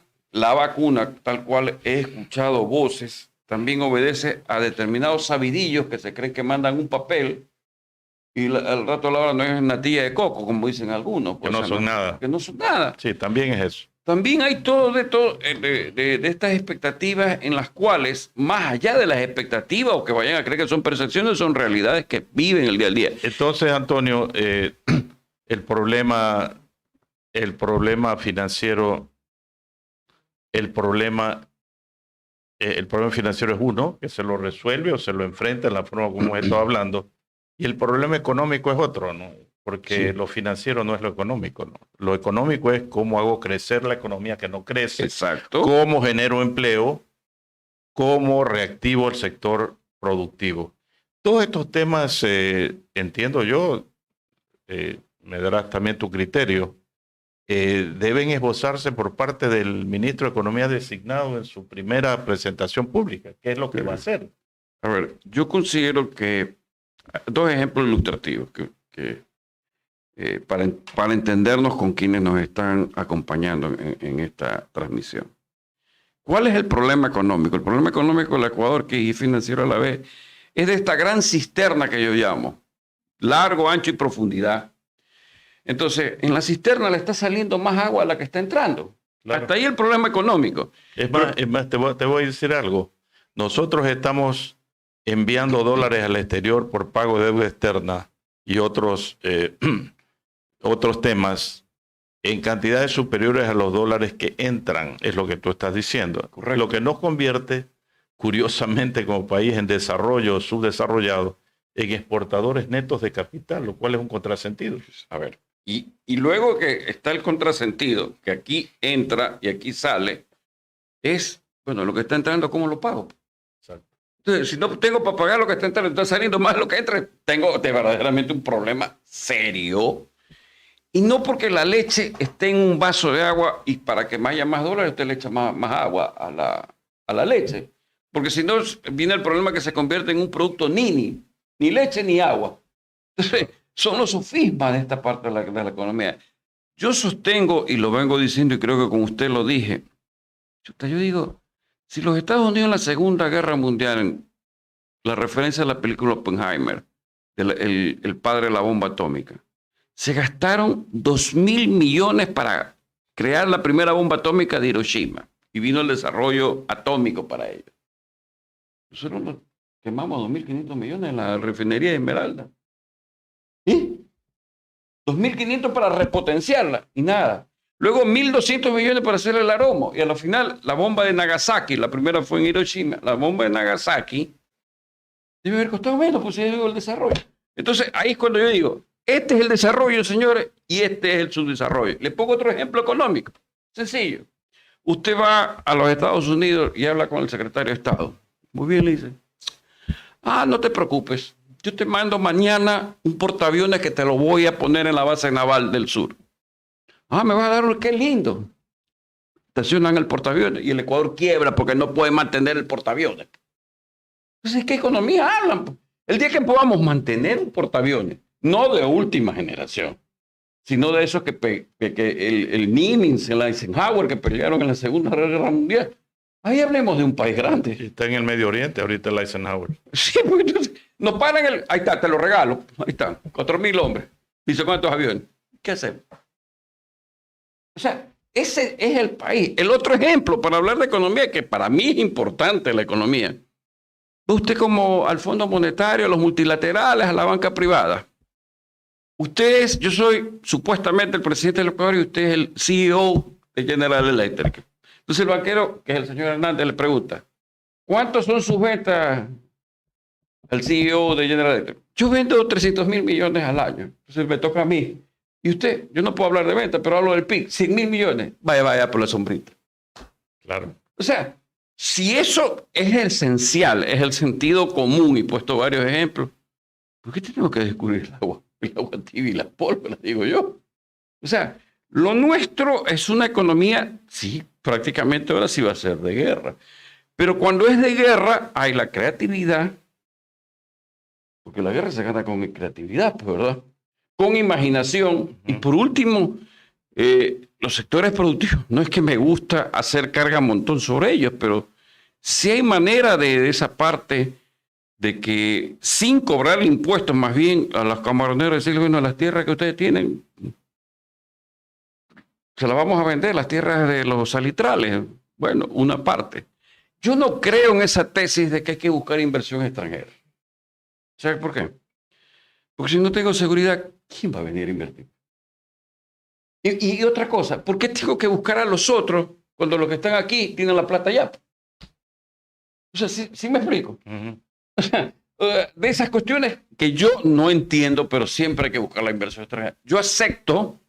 Speaker 3: tal cual he escuchado voces, también obedece a determinados sabidillos que se creen que mandan un papel y al rato a la hora no es natilla de coco, como dicen algunos.
Speaker 2: Que no son nada.
Speaker 3: Que no son nada.
Speaker 2: Sí, también es eso.
Speaker 3: también hay todo de estas expectativas en las cuales, más allá de las expectativas o que vayan a creer que son percepciones, son realidades que viven el día al día.
Speaker 2: Entonces, Antonio, el problema financiero, el problema financiero es uno, que se lo resuelve o se lo enfrenta en la forma como hemos estado hablando, y el problema económico es otro, ¿no? Porque lo financiero no es lo económico, ¿no? Lo económico es cómo hago crecer la economía que no crece,
Speaker 3: Exacto.
Speaker 2: cómo genero empleo, cómo reactivo el sector productivo. Todos estos temas, entiendo yo, me darás también tu criterio, deben esbozarse por parte del ministro de Economía designado en su primera presentación pública. ¿Qué es lo que va a hacer?
Speaker 3: A ver, yo considero que dos ejemplos ilustrativos para entendernos con quienes nos están acompañando en esta transmisión. ¿Cuál es el problema económico? El problema económico del Ecuador, que es financiero a la vez, es de esta gran cisterna que yo llamo, largo, ancho y profundidad. Entonces, en la cisterna le está saliendo más agua a la que está entrando. Claro. Hasta ahí el problema económico.
Speaker 2: Es más, te voy a decir algo. Nosotros estamos enviando dólares al exterior por pago de deuda externa y otros temas en cantidades superiores a los dólares que entran, es lo que tú estás diciendo.
Speaker 3: Correcto.
Speaker 2: Lo que nos convierte, curiosamente, como país en desarrollo subdesarrollado, en exportadores netos de capital, lo cual es un contrasentido.
Speaker 3: A ver, y luego que está el contrasentido, que aquí entra y aquí sale, es, bueno, lo que está entrando, ¿cómo lo pago?
Speaker 2: Exacto.
Speaker 3: Entonces, si no tengo para pagar lo que está entrando, está saliendo más lo que entra, tengo verdaderamente un problema serio. Y no porque la leche esté en un vaso de agua y para que haya más dólares usted le echa más agua a la leche. Porque si no, viene el problema que se convierte en un producto ni leche ni agua. Entonces, son los sofismas de esta parte de la economía. Yo sostengo, y lo vengo diciendo y creo que con usted lo dije, yo digo, si los Estados Unidos en la Segunda Guerra Mundial, la referencia a la película Oppenheimer, el padre de la bomba atómica, se gastaron 2.000 millones para crear la primera bomba atómica de Hiroshima y vino el desarrollo atómico para ello. Nosotros quemamos 2.500 millones en la refinería de Esmeralda. ¿Y? 2.500 para repotenciarla y nada. Luego 1.200 millones para hacer el aromo. Y a la final, la bomba de Nagasaki, la primera fue en Hiroshima, la bomba de Nagasaki debe haber costado menos, pues se dio el desarrollo. Entonces, ahí es cuando yo digo, este es el desarrollo, señores, y este es el subdesarrollo. Le pongo otro ejemplo económico. Sencillo. Usted va a los Estados Unidos y habla con el secretario de Estado. Muy bien, le dice. No te preocupes. Yo te mando mañana un portaaviones que te lo voy a poner en la base naval del sur. Me va a dar, qué lindo. Estacionan el portaaviones y el Ecuador quiebra porque no puede mantener el portaaviones. Entonces, ¿qué economía hablan? El día que podamos mantener un portaaviones, no de última generación, sino de esos que el Nimitz, el Eisenhower, que pelearon en la Segunda Guerra Mundial. Ahí hablemos de un país grande.
Speaker 2: Está en el Medio Oriente ahorita el Eisenhower.
Speaker 3: Sí, pues entonces, nos paran ahí está, te lo regalo. Ahí están, 4.000 hombres. Dice, ¿cuántos aviones? ¿Qué hacemos? O sea, ese es el país. El otro ejemplo para hablar de economía, que para mí es importante la economía. Ve usted como al Fondo Monetario, a los multilaterales, a la banca privada. Yo soy supuestamente el presidente del Ecuador y usted es el CEO de General Electric. Entonces el banquero, que es el señor Hernández, le pregunta, ¿cuántos son sus ventas al CEO de General Electric? Yo vendo 300.000 millones al año. Entonces me toca a mí. Y usted, yo no puedo hablar de ventas, pero hablo del PIB, 100.000 millones. Vaya por la sombrita.
Speaker 2: Claro.
Speaker 3: O sea, si eso es esencial, es el sentido común, y he puesto varios ejemplos, ¿por qué tenemos que descubrir el agua tibia y la pólvora, digo yo? O sea, lo nuestro es una economía, sí, prácticamente ahora sí va a ser de guerra. Pero cuando es de guerra, hay la creatividad, porque la guerra se gana con creatividad, pues, ¿verdad? Con imaginación. Y por último, los sectores productivos. No es que me gusta hacer carga un montón sobre ellos, pero sí hay manera de esa parte de que sin cobrar impuestos, más bien a los camaroneros decirles, bueno, las tierras que ustedes tienen, se las vamos a vender, las tierras de los salitrales. Bueno, una parte. Yo no creo en esa tesis de que hay que buscar inversión extranjera. ¿Sabes por qué? Porque si no tengo seguridad, ¿quién va a venir a invertir? Y otra cosa, ¿por qué tengo que buscar a los otros cuando los que están aquí tienen la plata allá? O sea, ¿sí me explico? O sea, de esas cuestiones que yo no entiendo, pero siempre hay que buscar la inversión extranjera. Yo acepto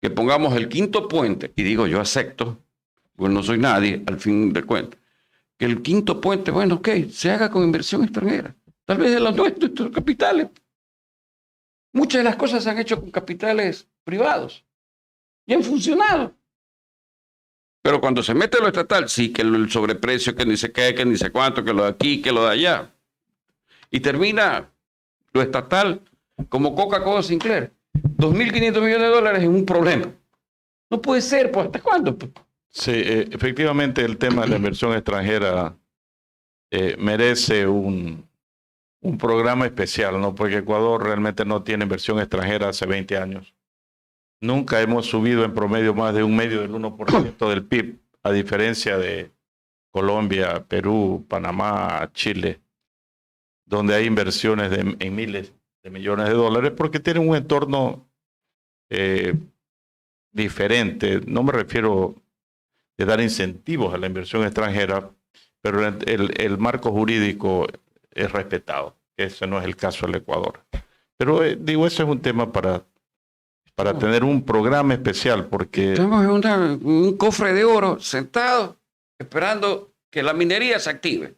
Speaker 3: que pongamos el quinto puente, y digo yo acepto, pues no soy nadie al fin de cuentas, que el quinto puente, bueno, ok, se haga con inversión extranjera, tal vez de los nuestros capitales. Muchas de las cosas se han hecho con capitales privados y han funcionado. Pero cuando se mete lo estatal, sí, que el sobreprecio, que ni sé qué, que ni sé cuánto, que lo de aquí, que lo de allá. Y termina lo estatal como Coca-Cola Sinclair. 2.500 millones de dólares es un problema. No puede ser, pues, ¿hasta cuándo?
Speaker 2: Sí, efectivamente el tema de la inversión extranjera merece un programa especial, ¿no? Porque Ecuador realmente no tiene inversión extranjera hace 20 años. Nunca hemos subido en promedio más de 1,5% del PIB, a diferencia de Colombia, Perú, Panamá, Chile, donde hay inversiones en miles de millones de dólares, porque tienen un entorno diferente. No me refiero a dar incentivos a la inversión extranjera, pero el marco jurídico es respetado. Ese no es el caso del Ecuador. Pero digo, ese es un tema para tener un programa especial, porque...
Speaker 3: Estamos en un cofre de oro sentado esperando que la minería se active.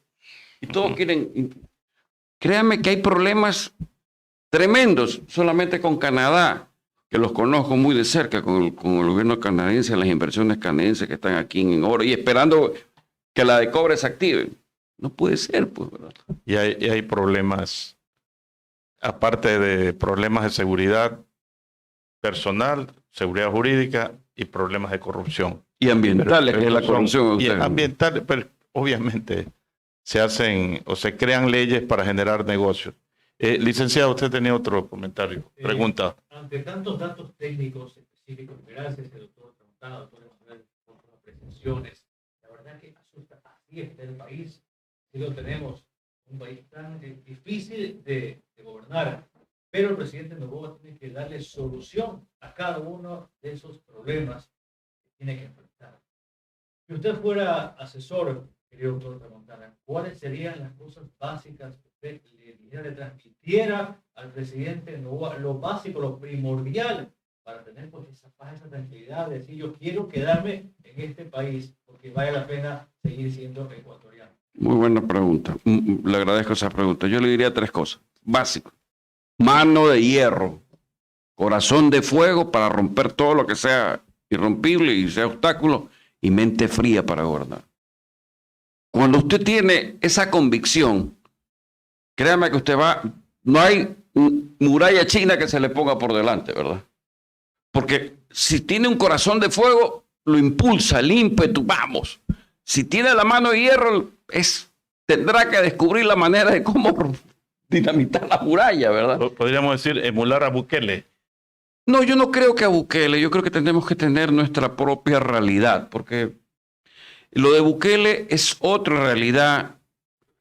Speaker 3: Y todos quieren... Créanme que hay problemas tremendos solamente con Canadá, que los conozco muy de cerca, con el gobierno canadiense, las inversiones canadienses que están aquí en oro y esperando que la de cobre se active. No puede ser, pues, ¿verdad?
Speaker 2: Y hay problemas, aparte de problemas de seguridad personal, seguridad jurídica y problemas de corrupción.
Speaker 3: Y ambientales, que es la corrupción.
Speaker 2: Y ambientales, pero obviamente se hacen o se crean leyes para generar negocios. Licenciado, usted tenía otro comentario, pregunta.
Speaker 1: Ante tantos datos técnicos específicos, gracias al doctor Tramontana, doctor Emanuel, por las presentaciones, la verdad que asusta, así está el país, si lo tenemos, un país tan difícil de gobernar, pero el presidente Noboa tiene que darle solución a cada uno de esos problemas que tiene que enfrentar. Si usted fuera asesor, querido doctor Tramontana, ¿cuáles serían las cosas básicas que usted le transmitiera al presidente Noboa, lo básico, lo primordial, para tener pues esa paz, esa tranquilidad, de decir yo quiero quedarme en este país porque vale la pena seguir siendo ecuatoriano?
Speaker 3: Muy buena pregunta. Le agradezco esa pregunta. Yo le diría 3 cosas. Básico. Mano de hierro. Corazón de fuego para romper todo lo que sea irrompible y sea obstáculo. Y mente fría para gobernar. Cuando usted tiene esa convicción, créame que usted va... No hay muralla china que se le ponga por delante, ¿verdad? Porque si tiene un corazón de fuego, lo impulsa, el ímpetu, vamos. Si tiene la mano de hierro, tendrá que descubrir la manera de cómo dinamitar la muralla, ¿verdad?
Speaker 2: Podríamos decir, emular a Bukele.
Speaker 3: No, yo no creo que a Bukele. Yo creo que tenemos que tener nuestra propia realidad, porque lo de Bukele es otra realidad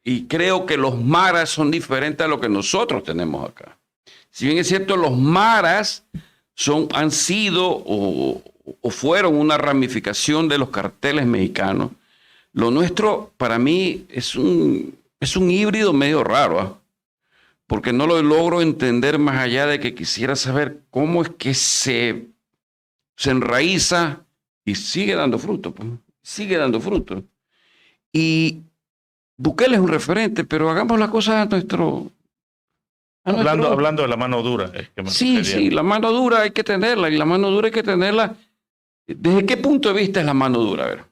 Speaker 3: y creo que los maras son diferentes a lo que nosotros tenemos acá. Si bien es cierto, los maras han sido o fueron una ramificación de los carteles mexicanos, lo nuestro para mí es un híbrido medio raro, ¿eh? Porque no lo logro entender más allá de que quisiera saber cómo es que se enraiza y sigue dando fruto, pues, sigue dando fruto. Y Bukele es un referente, pero hagamos las cosas a nuestro...
Speaker 2: Hablando de la mano dura.
Speaker 3: Sí, la mano dura hay que tenerla, y la mano dura hay que tenerla. ¿Desde qué punto de vista es la mano dura? A ver,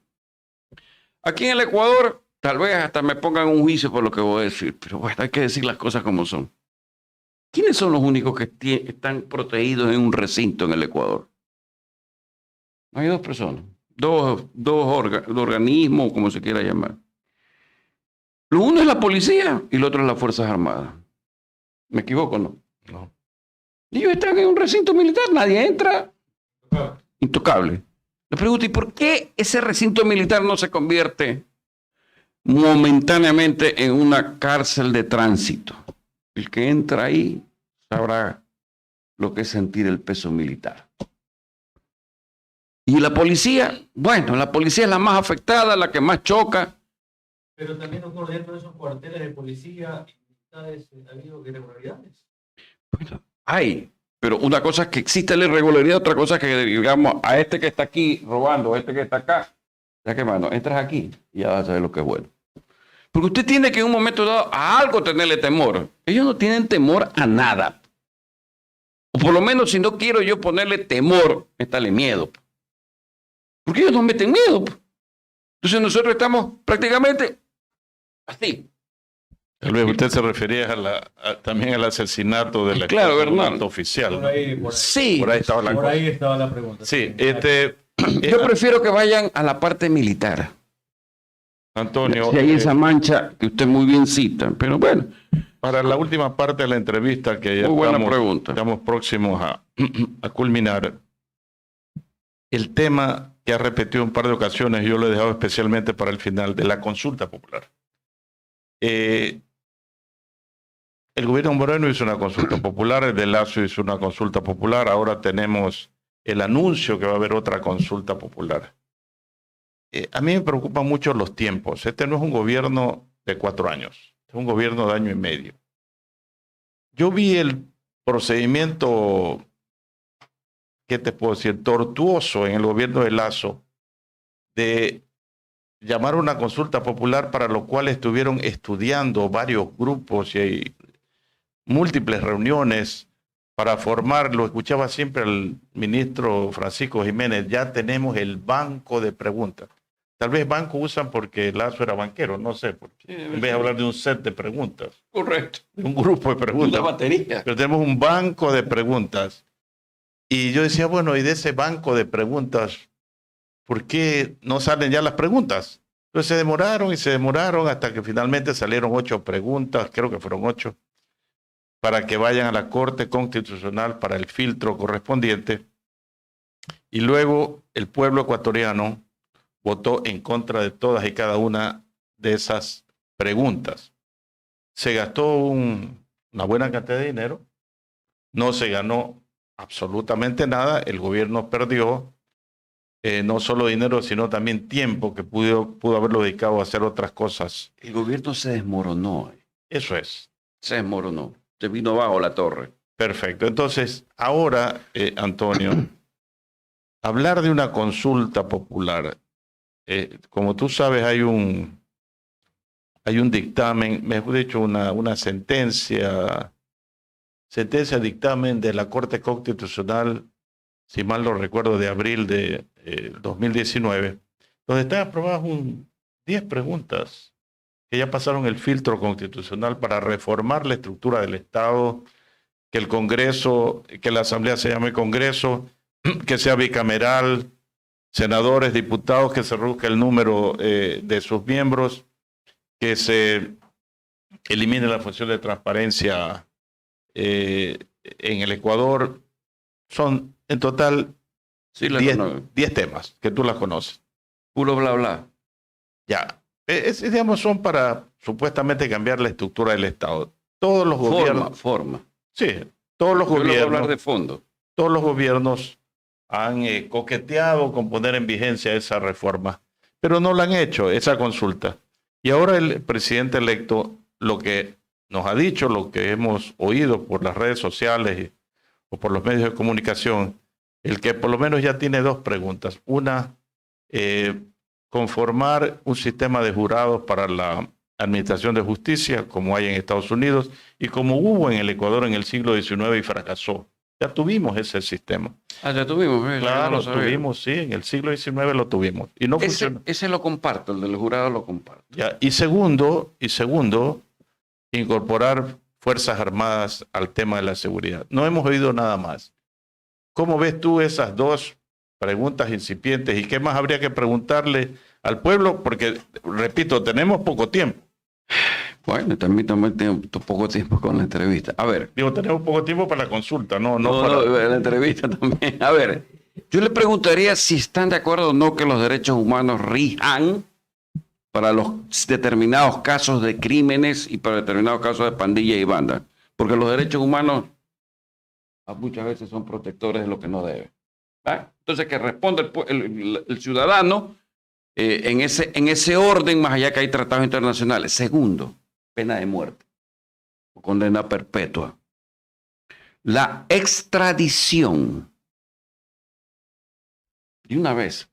Speaker 3: aquí en el Ecuador, tal vez hasta me pongan un juicio por lo que voy a decir, pero bueno, hay que decir las cosas como son. ¿Quiénes son los únicos que están protegidos en un recinto en el Ecuador? Hay 2 personas, dos organismos, como se quiera llamar. Lo uno es la policía y el otro es las Fuerzas Armadas. ¿Me equivoco o no?
Speaker 2: No.
Speaker 3: Ellos están en un recinto militar, nadie entra. Intocable. Le pregunto, ¿y por qué ese recinto militar no se convierte momentáneamente en una cárcel de tránsito? El que entra ahí sabrá lo que es sentir el peso militar. Y la policía, bueno, la policía es la más afectada, la que más choca.
Speaker 1: Pero también, doctor, dentro de esos cuarteles de policía y militares ha habido irregularidades.
Speaker 3: Bueno, hay, pero una cosa es que existe la irregularidad, otra cosa es que digamos a este que está aquí robando, a este que está acá, ya que mano, entras aquí y ya vas a saber lo que es bueno. Porque usted tiene que en un momento dado a algo tenerle temor. Ellos no tienen temor a nada. O por lo menos si no quiero yo ponerle temor, métale miedo. Porque ellos no meten miedo. Entonces nosotros estamos prácticamente así.
Speaker 2: Tal vez usted se refería también al asesinato del
Speaker 3: Claro, Bernal.
Speaker 2: oficial.
Speaker 1: Por ahí, por ahí.
Speaker 3: Sí.
Speaker 2: Por ahí estaba la
Speaker 1: Por
Speaker 2: cosa.
Speaker 1: ahí estaba la pregunta.
Speaker 2: Sí,
Speaker 3: Yo prefiero que vayan a la parte militar.
Speaker 2: Antonio,
Speaker 3: Si hay esa mancha que usted muy bien cita. Pero bueno,
Speaker 2: para la última parte de la entrevista, que ya
Speaker 3: muy buena pregunta.
Speaker 2: estamos próximos a culminar, el tema que ha repetido un par de ocasiones, yo lo he dejado especialmente para el final, de la consulta popular. El gobierno Moreno hizo una consulta popular, el de Lazo hizo una consulta popular, ahora tenemos el anuncio que va a haber otra consulta popular. A mí me preocupan mucho los tiempos. Este no es un gobierno de 4 años, es un gobierno de 1 año y medio. Yo vi el procedimiento, ¿qué te puedo decir?, tortuoso en el gobierno de Lazo, de llamar a una consulta popular para lo cual estuvieron estudiando varios grupos y hay múltiples reuniones para formarlo. Escuchaba siempre al ministro Francisco Jiménez, ya tenemos el banco de preguntas. Tal vez banco usan porque Lazo era banquero, no sé, porque en vez de hablar de un set de preguntas,
Speaker 3: Correcto.
Speaker 2: de un grupo de preguntas.
Speaker 3: Una batería.
Speaker 2: Pero tenemos un banco de preguntas. Y yo decía, bueno, y de ese banco de preguntas, ¿por qué no salen ya las preguntas? Entonces se demoraron hasta que finalmente salieron 8 preguntas, creo que fueron 8, para que vayan a la Corte Constitucional para el filtro correspondiente. Y luego el pueblo ecuatoriano votó en contra de todas y cada una de esas preguntas. Se gastó una buena cantidad de dinero, no se ganó absolutamente nada, el gobierno perdió no solo dinero, sino también tiempo que pudo haberlo dedicado a hacer otras cosas.
Speaker 3: El gobierno se desmoronó.
Speaker 2: Eso es.
Speaker 3: Se desmoronó. Se vino abajo la torre.
Speaker 2: Perfecto. Entonces, ahora, Antonio, hablar de una consulta popular, como tú sabes, hay un dictamen, mejor dicho, una sentencia dictamen de la Corte Constitucional, si mal no recuerdo, de abril de 2019, donde están aprobadas 10 preguntas que ya pasaron el filtro constitucional para reformar la estructura del Estado, que el Congreso, que la Asamblea se llame Congreso, que sea bicameral, senadores, diputados, que se reduzca el número de sus miembros, que se elimine la función de transparencia en el Ecuador. Son en total 10 temas que tú las conoces.
Speaker 3: Puro bla bla.
Speaker 2: Ya. Digamos, son para supuestamente cambiar la estructura del Estado. Todos los gobiernos.
Speaker 3: Forma.
Speaker 2: Sí, todos los
Speaker 3: Yo
Speaker 2: gobiernos.
Speaker 3: voy a hablar de fondo.
Speaker 2: Todos los gobiernos han coqueteado con poner en vigencia esa reforma, pero no la han hecho, esa consulta. Y ahora el presidente electo, lo que nos ha dicho, lo que hemos oído por las redes sociales o por los medios de comunicación, el que por lo menos ya tiene 2 preguntas. Una, conformar un sistema de jurados para la administración de justicia, como hay en Estados Unidos, y como hubo en el Ecuador en el siglo XIX y fracasó. Ya tuvimos ese sistema.
Speaker 3: Ah, ya tuvimos.
Speaker 2: Claro, lo tuvimos, sí, en el siglo XIX lo tuvimos. Y no funcionó.
Speaker 3: Ese lo comparto, el del jurado lo comparto.
Speaker 2: Ya, y segundo, incorporar Fuerzas Armadas al tema de la seguridad. No hemos oído nada más. ¿Cómo ves tú esas 2 preguntas incipientes y qué más habría que preguntarle al pueblo? Porque, repito, tenemos poco tiempo.
Speaker 3: Bueno, también tengo poco tiempo con la entrevista. A ver.
Speaker 2: Digo, tenemos poco tiempo para la consulta, no
Speaker 3: No,
Speaker 2: para...
Speaker 3: la entrevista también. A ver, Yo le preguntaría si están de acuerdo o no que los derechos humanos rijan para los determinados casos de crímenes y para determinados casos de pandillas y bandas. Porque los derechos humanos muchas veces son protectores de lo que no deben. ¿Ah? Entonces, que responda el ciudadano en ese orden, más allá que hay tratados internacionales. Segundo, pena de muerte o condena perpetua. La extradición. De una vez.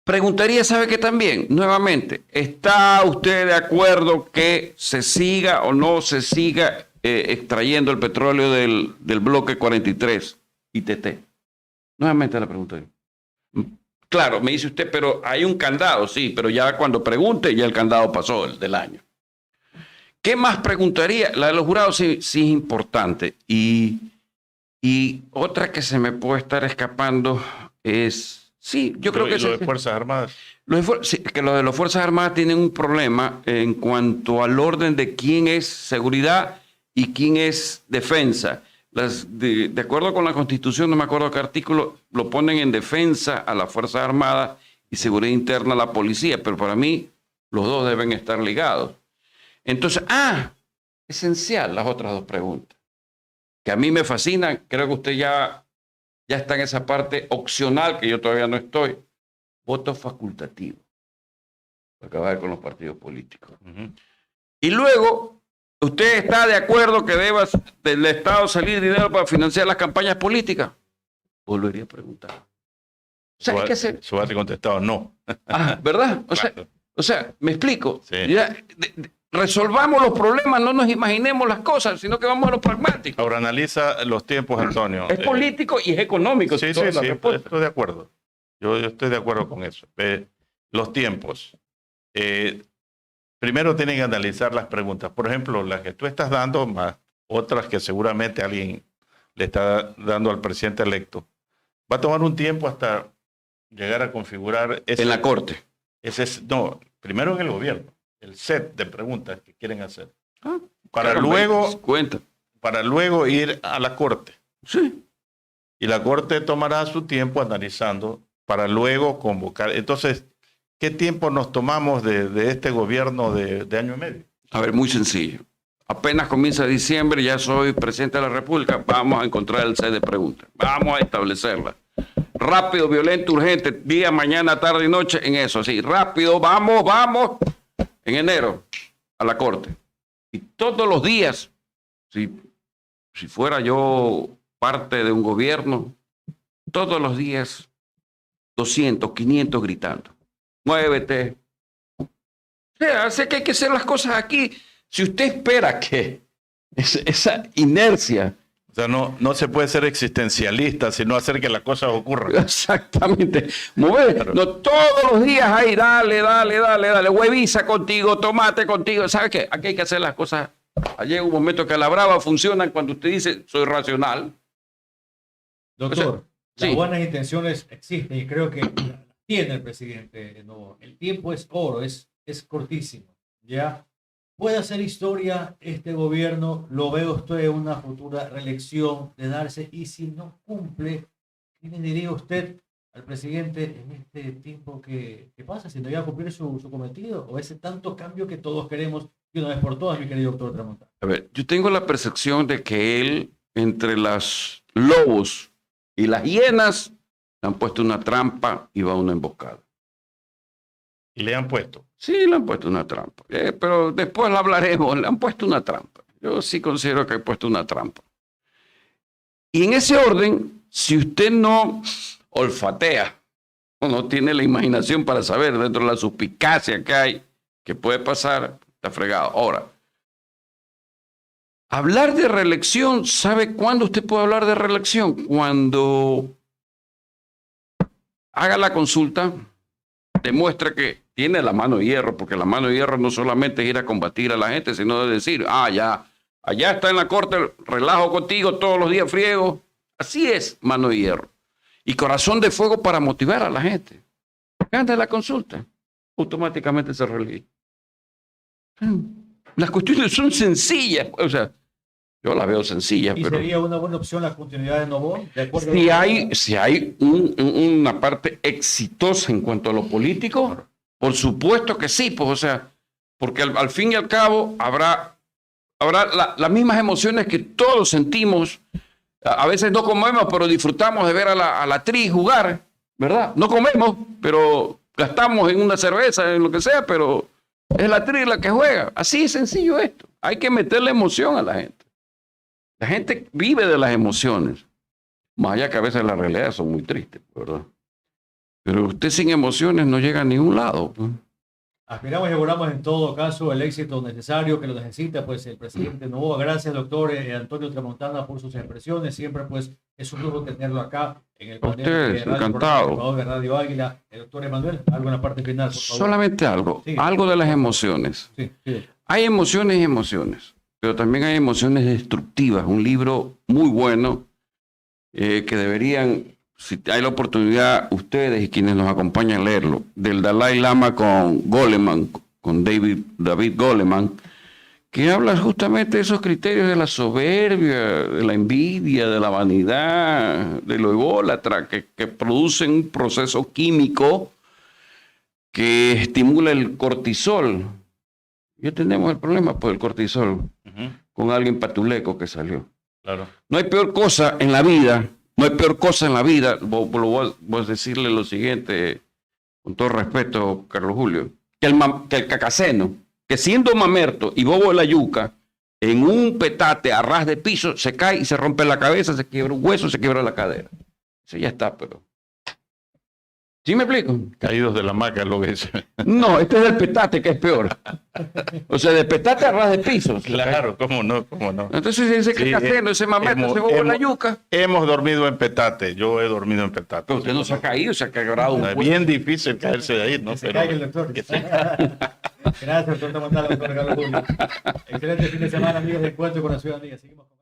Speaker 3: Preguntaría, ¿sabe qué también? Nuevamente, ¿está usted de acuerdo que se siga o no se siga extrayendo el petróleo del bloque 43 ITT? Nuevamente la preguntaría. Claro, me dice usted, pero hay un candado, sí, pero ya cuando pregunte, ya el candado pasó, el del año. ¿Qué más preguntaría? La de los jurados sí es importante. Y otra que se me puede estar escapando es... Sí, yo creo que...
Speaker 2: Lo de Fuerzas Armadas.
Speaker 3: Sí, que los de las Fuerzas Armadas tienen un problema en cuanto al orden de quién es seguridad y quién es defensa. De acuerdo con la Constitución, no me acuerdo qué artículo, lo ponen en defensa a las Fuerzas Armadas y seguridad interna a la policía, pero para mí los dos deben estar ligados. Entonces, esencial las otras dos preguntas, que a mí me fascinan, creo que usted ya está en esa parte opcional que yo todavía no estoy. Voto facultativo. Para acabar con los partidos políticos. Y luego, ¿usted está de acuerdo que deba del Estado salir dinero para financiar las campañas políticas? Volvería a preguntar. O sea,
Speaker 2: Su base contestado no.
Speaker 3: ¿Verdad?
Speaker 2: Claro.
Speaker 3: O sea, me explico.
Speaker 2: Sí.
Speaker 3: Ya, resolvamos los problemas, no nos imaginemos las cosas, sino que vamos a lo pragmático.
Speaker 2: Ahora analiza los tiempos, Antonio.
Speaker 3: Es político y es económico.
Speaker 2: Sí,
Speaker 3: toda la
Speaker 2: sí,
Speaker 3: respuesta.
Speaker 2: estoy de acuerdo. Yo estoy de acuerdo con eso. Los tiempos. Primero tienen que analizar las preguntas. Por ejemplo, las que tú estás dando, más otras que seguramente alguien le está dando al presidente electo. Va a tomar un tiempo hasta llegar a configurar...
Speaker 3: En la Corte.
Speaker 2: No, primero en el gobierno. El set de preguntas que quieren hacer. Para luego ir a la Corte.
Speaker 3: Sí.
Speaker 2: Y la Corte tomará su tiempo analizando para luego convocar. Entonces, ¿qué tiempo nos tomamos de este gobierno de año y medio?
Speaker 3: A ver, muy sencillo. Apenas comienza diciembre, ya soy presidente de la República, vamos a encontrar el set de preguntas. Vamos a establecerla. Rápido, violento, urgente, día, mañana, tarde y noche, en eso, así. Rápido, vamos. En enero, a la Corte. Y todos los días, si fuera yo parte de un gobierno, todos los días, 200, 500 gritando. Muévete. O sea, sé que hay que hacer las cosas aquí. Si usted espera que esa inercia...
Speaker 2: O sea, no se puede ser existencialista, sino hacer que las cosas ocurran.
Speaker 3: Exactamente. Mover.
Speaker 2: Claro.
Speaker 3: No, todos los días ahí, dale. Hueviza contigo, tomate contigo. ¿Sabe qué? Aquí hay que hacer las cosas. Llega un momento que a la brava funcionan cuando usted dice, soy racional.
Speaker 1: Doctor,
Speaker 3: sí.
Speaker 1: Las buenas intenciones existen y creo que las tiene el presidente. No, el tiempo es oro, es cortísimo. ¿Ya? ¿Puede hacer historia este gobierno? ¿Lo ve usted en una futura reelección de darse? Y si no cumple, ¿qué le diría usted al presidente en este tiempo que pasa? Si no iba a cumplir su cometido, o ese tanto cambio que todos queremos de una vez por todas, mi querido doctor Tramontano.
Speaker 3: A ver, yo tengo la percepción de que él, entre los lobos y las hienas, le han puesto una trampa y va una emboscada.
Speaker 2: Y le han puesto.
Speaker 3: Sí, le han puesto una trampa. Pero después la hablaremos. Le han puesto una trampa. Yo sí considero que han puesto una trampa. Y en ese orden, si usted no olfatea o no tiene la imaginación para saber dentro de la suspicacia que hay, que puede pasar, está fregado. Ahora, hablar de reelección, ¿sabe cuándo usted puede hablar de reelección? Cuando haga la consulta, demuestra que tiene la mano de hierro, porque la mano de hierro no solamente es ir a combatir a la gente, sino de decir, ya, allá está en la corte, relajo contigo, todos los días friego. Así es, mano de hierro. Y corazón de fuego para motivar a la gente. Gana la consulta, automáticamente se reelige. Las cuestiones son sencillas, o sea, Yo la veo sencilla,
Speaker 1: ¿Y
Speaker 3: pero
Speaker 1: sería una buena opción la continuidad de Novoa? ¿De acuerdo?
Speaker 3: si hay una parte exitosa en cuanto a lo político, por supuesto que sí, pues, o sea, porque al fin y al cabo habrá las mismas emociones que todos sentimos. A veces no comemos, pero disfrutamos de ver a la Tri jugar, ¿verdad? No comemos, pero gastamos en una cerveza, en lo que sea, pero es la Tri la que juega. Así es sencillo esto. Hay que meterle emoción a la gente. La gente vive de las emociones. Más allá que a veces las realidades son muy tristes, ¿verdad? Pero usted sin emociones no llega a ningún lado. Pues.
Speaker 1: Aspiramos y auguramos en todo caso el éxito necesario que lo necesita pues el presidente Novoa. Gracias, doctor Antonio Tramontana, por sus expresiones. Siempre pues es un lujo tenerlo acá en el panel
Speaker 3: Usted, encantado.
Speaker 1: de Radio Águila. El doctor Emanuel, algo en la parte final, por favor.
Speaker 3: Solamente algo,
Speaker 1: Sí.
Speaker 3: algo de las emociones.
Speaker 1: Sí, sí.
Speaker 3: Hay emociones y emociones, pero también hay emociones destructivas. Un libro muy bueno que deberían, si hay la oportunidad, ustedes y quienes nos acompañan leerlo, del Dalai Lama con Goleman, con David Goleman, que habla justamente de esos criterios de la soberbia, de la envidia, de la vanidad, de lo ególatra, que producen un proceso químico que estimula el cortisol. Ya tenemos el problema por el cortisol con alguien patuleco que salió.
Speaker 2: Claro.
Speaker 3: No hay peor cosa en la vida, voy a decirle lo siguiente, con todo respeto, Carlos Julio, que el cacaceno, que siendo mamerto y bobo de la yuca, en un petate a ras de piso, se cae y se rompe la cabeza, se quiebra un hueso, se quiebra la cadera. Eso ya está, pero... ¿Sí me explico?
Speaker 2: Caídos de la hamaca es lo que dice.
Speaker 3: No, este es del petate, que es peor. O sea, de petate a ras de piso.
Speaker 2: Claro, cómo no, cómo no.
Speaker 3: Entonces ese cacaceno, ese mamerto, ese bobo de la yuca.
Speaker 2: Hemos dormido en petate, yo he dormido en petate.
Speaker 3: Pero usted no se ha caído, se ha quebrado un
Speaker 2: Es
Speaker 3: hueso.
Speaker 2: bien difícil caerse de ahí, ¿no?
Speaker 1: Que se caiga el doctor. Gracias, doctor Tramontana, doctor Carlos Julio. Excelente fin de semana, amigos de Encuentro con la Ciudadanía. Seguimos con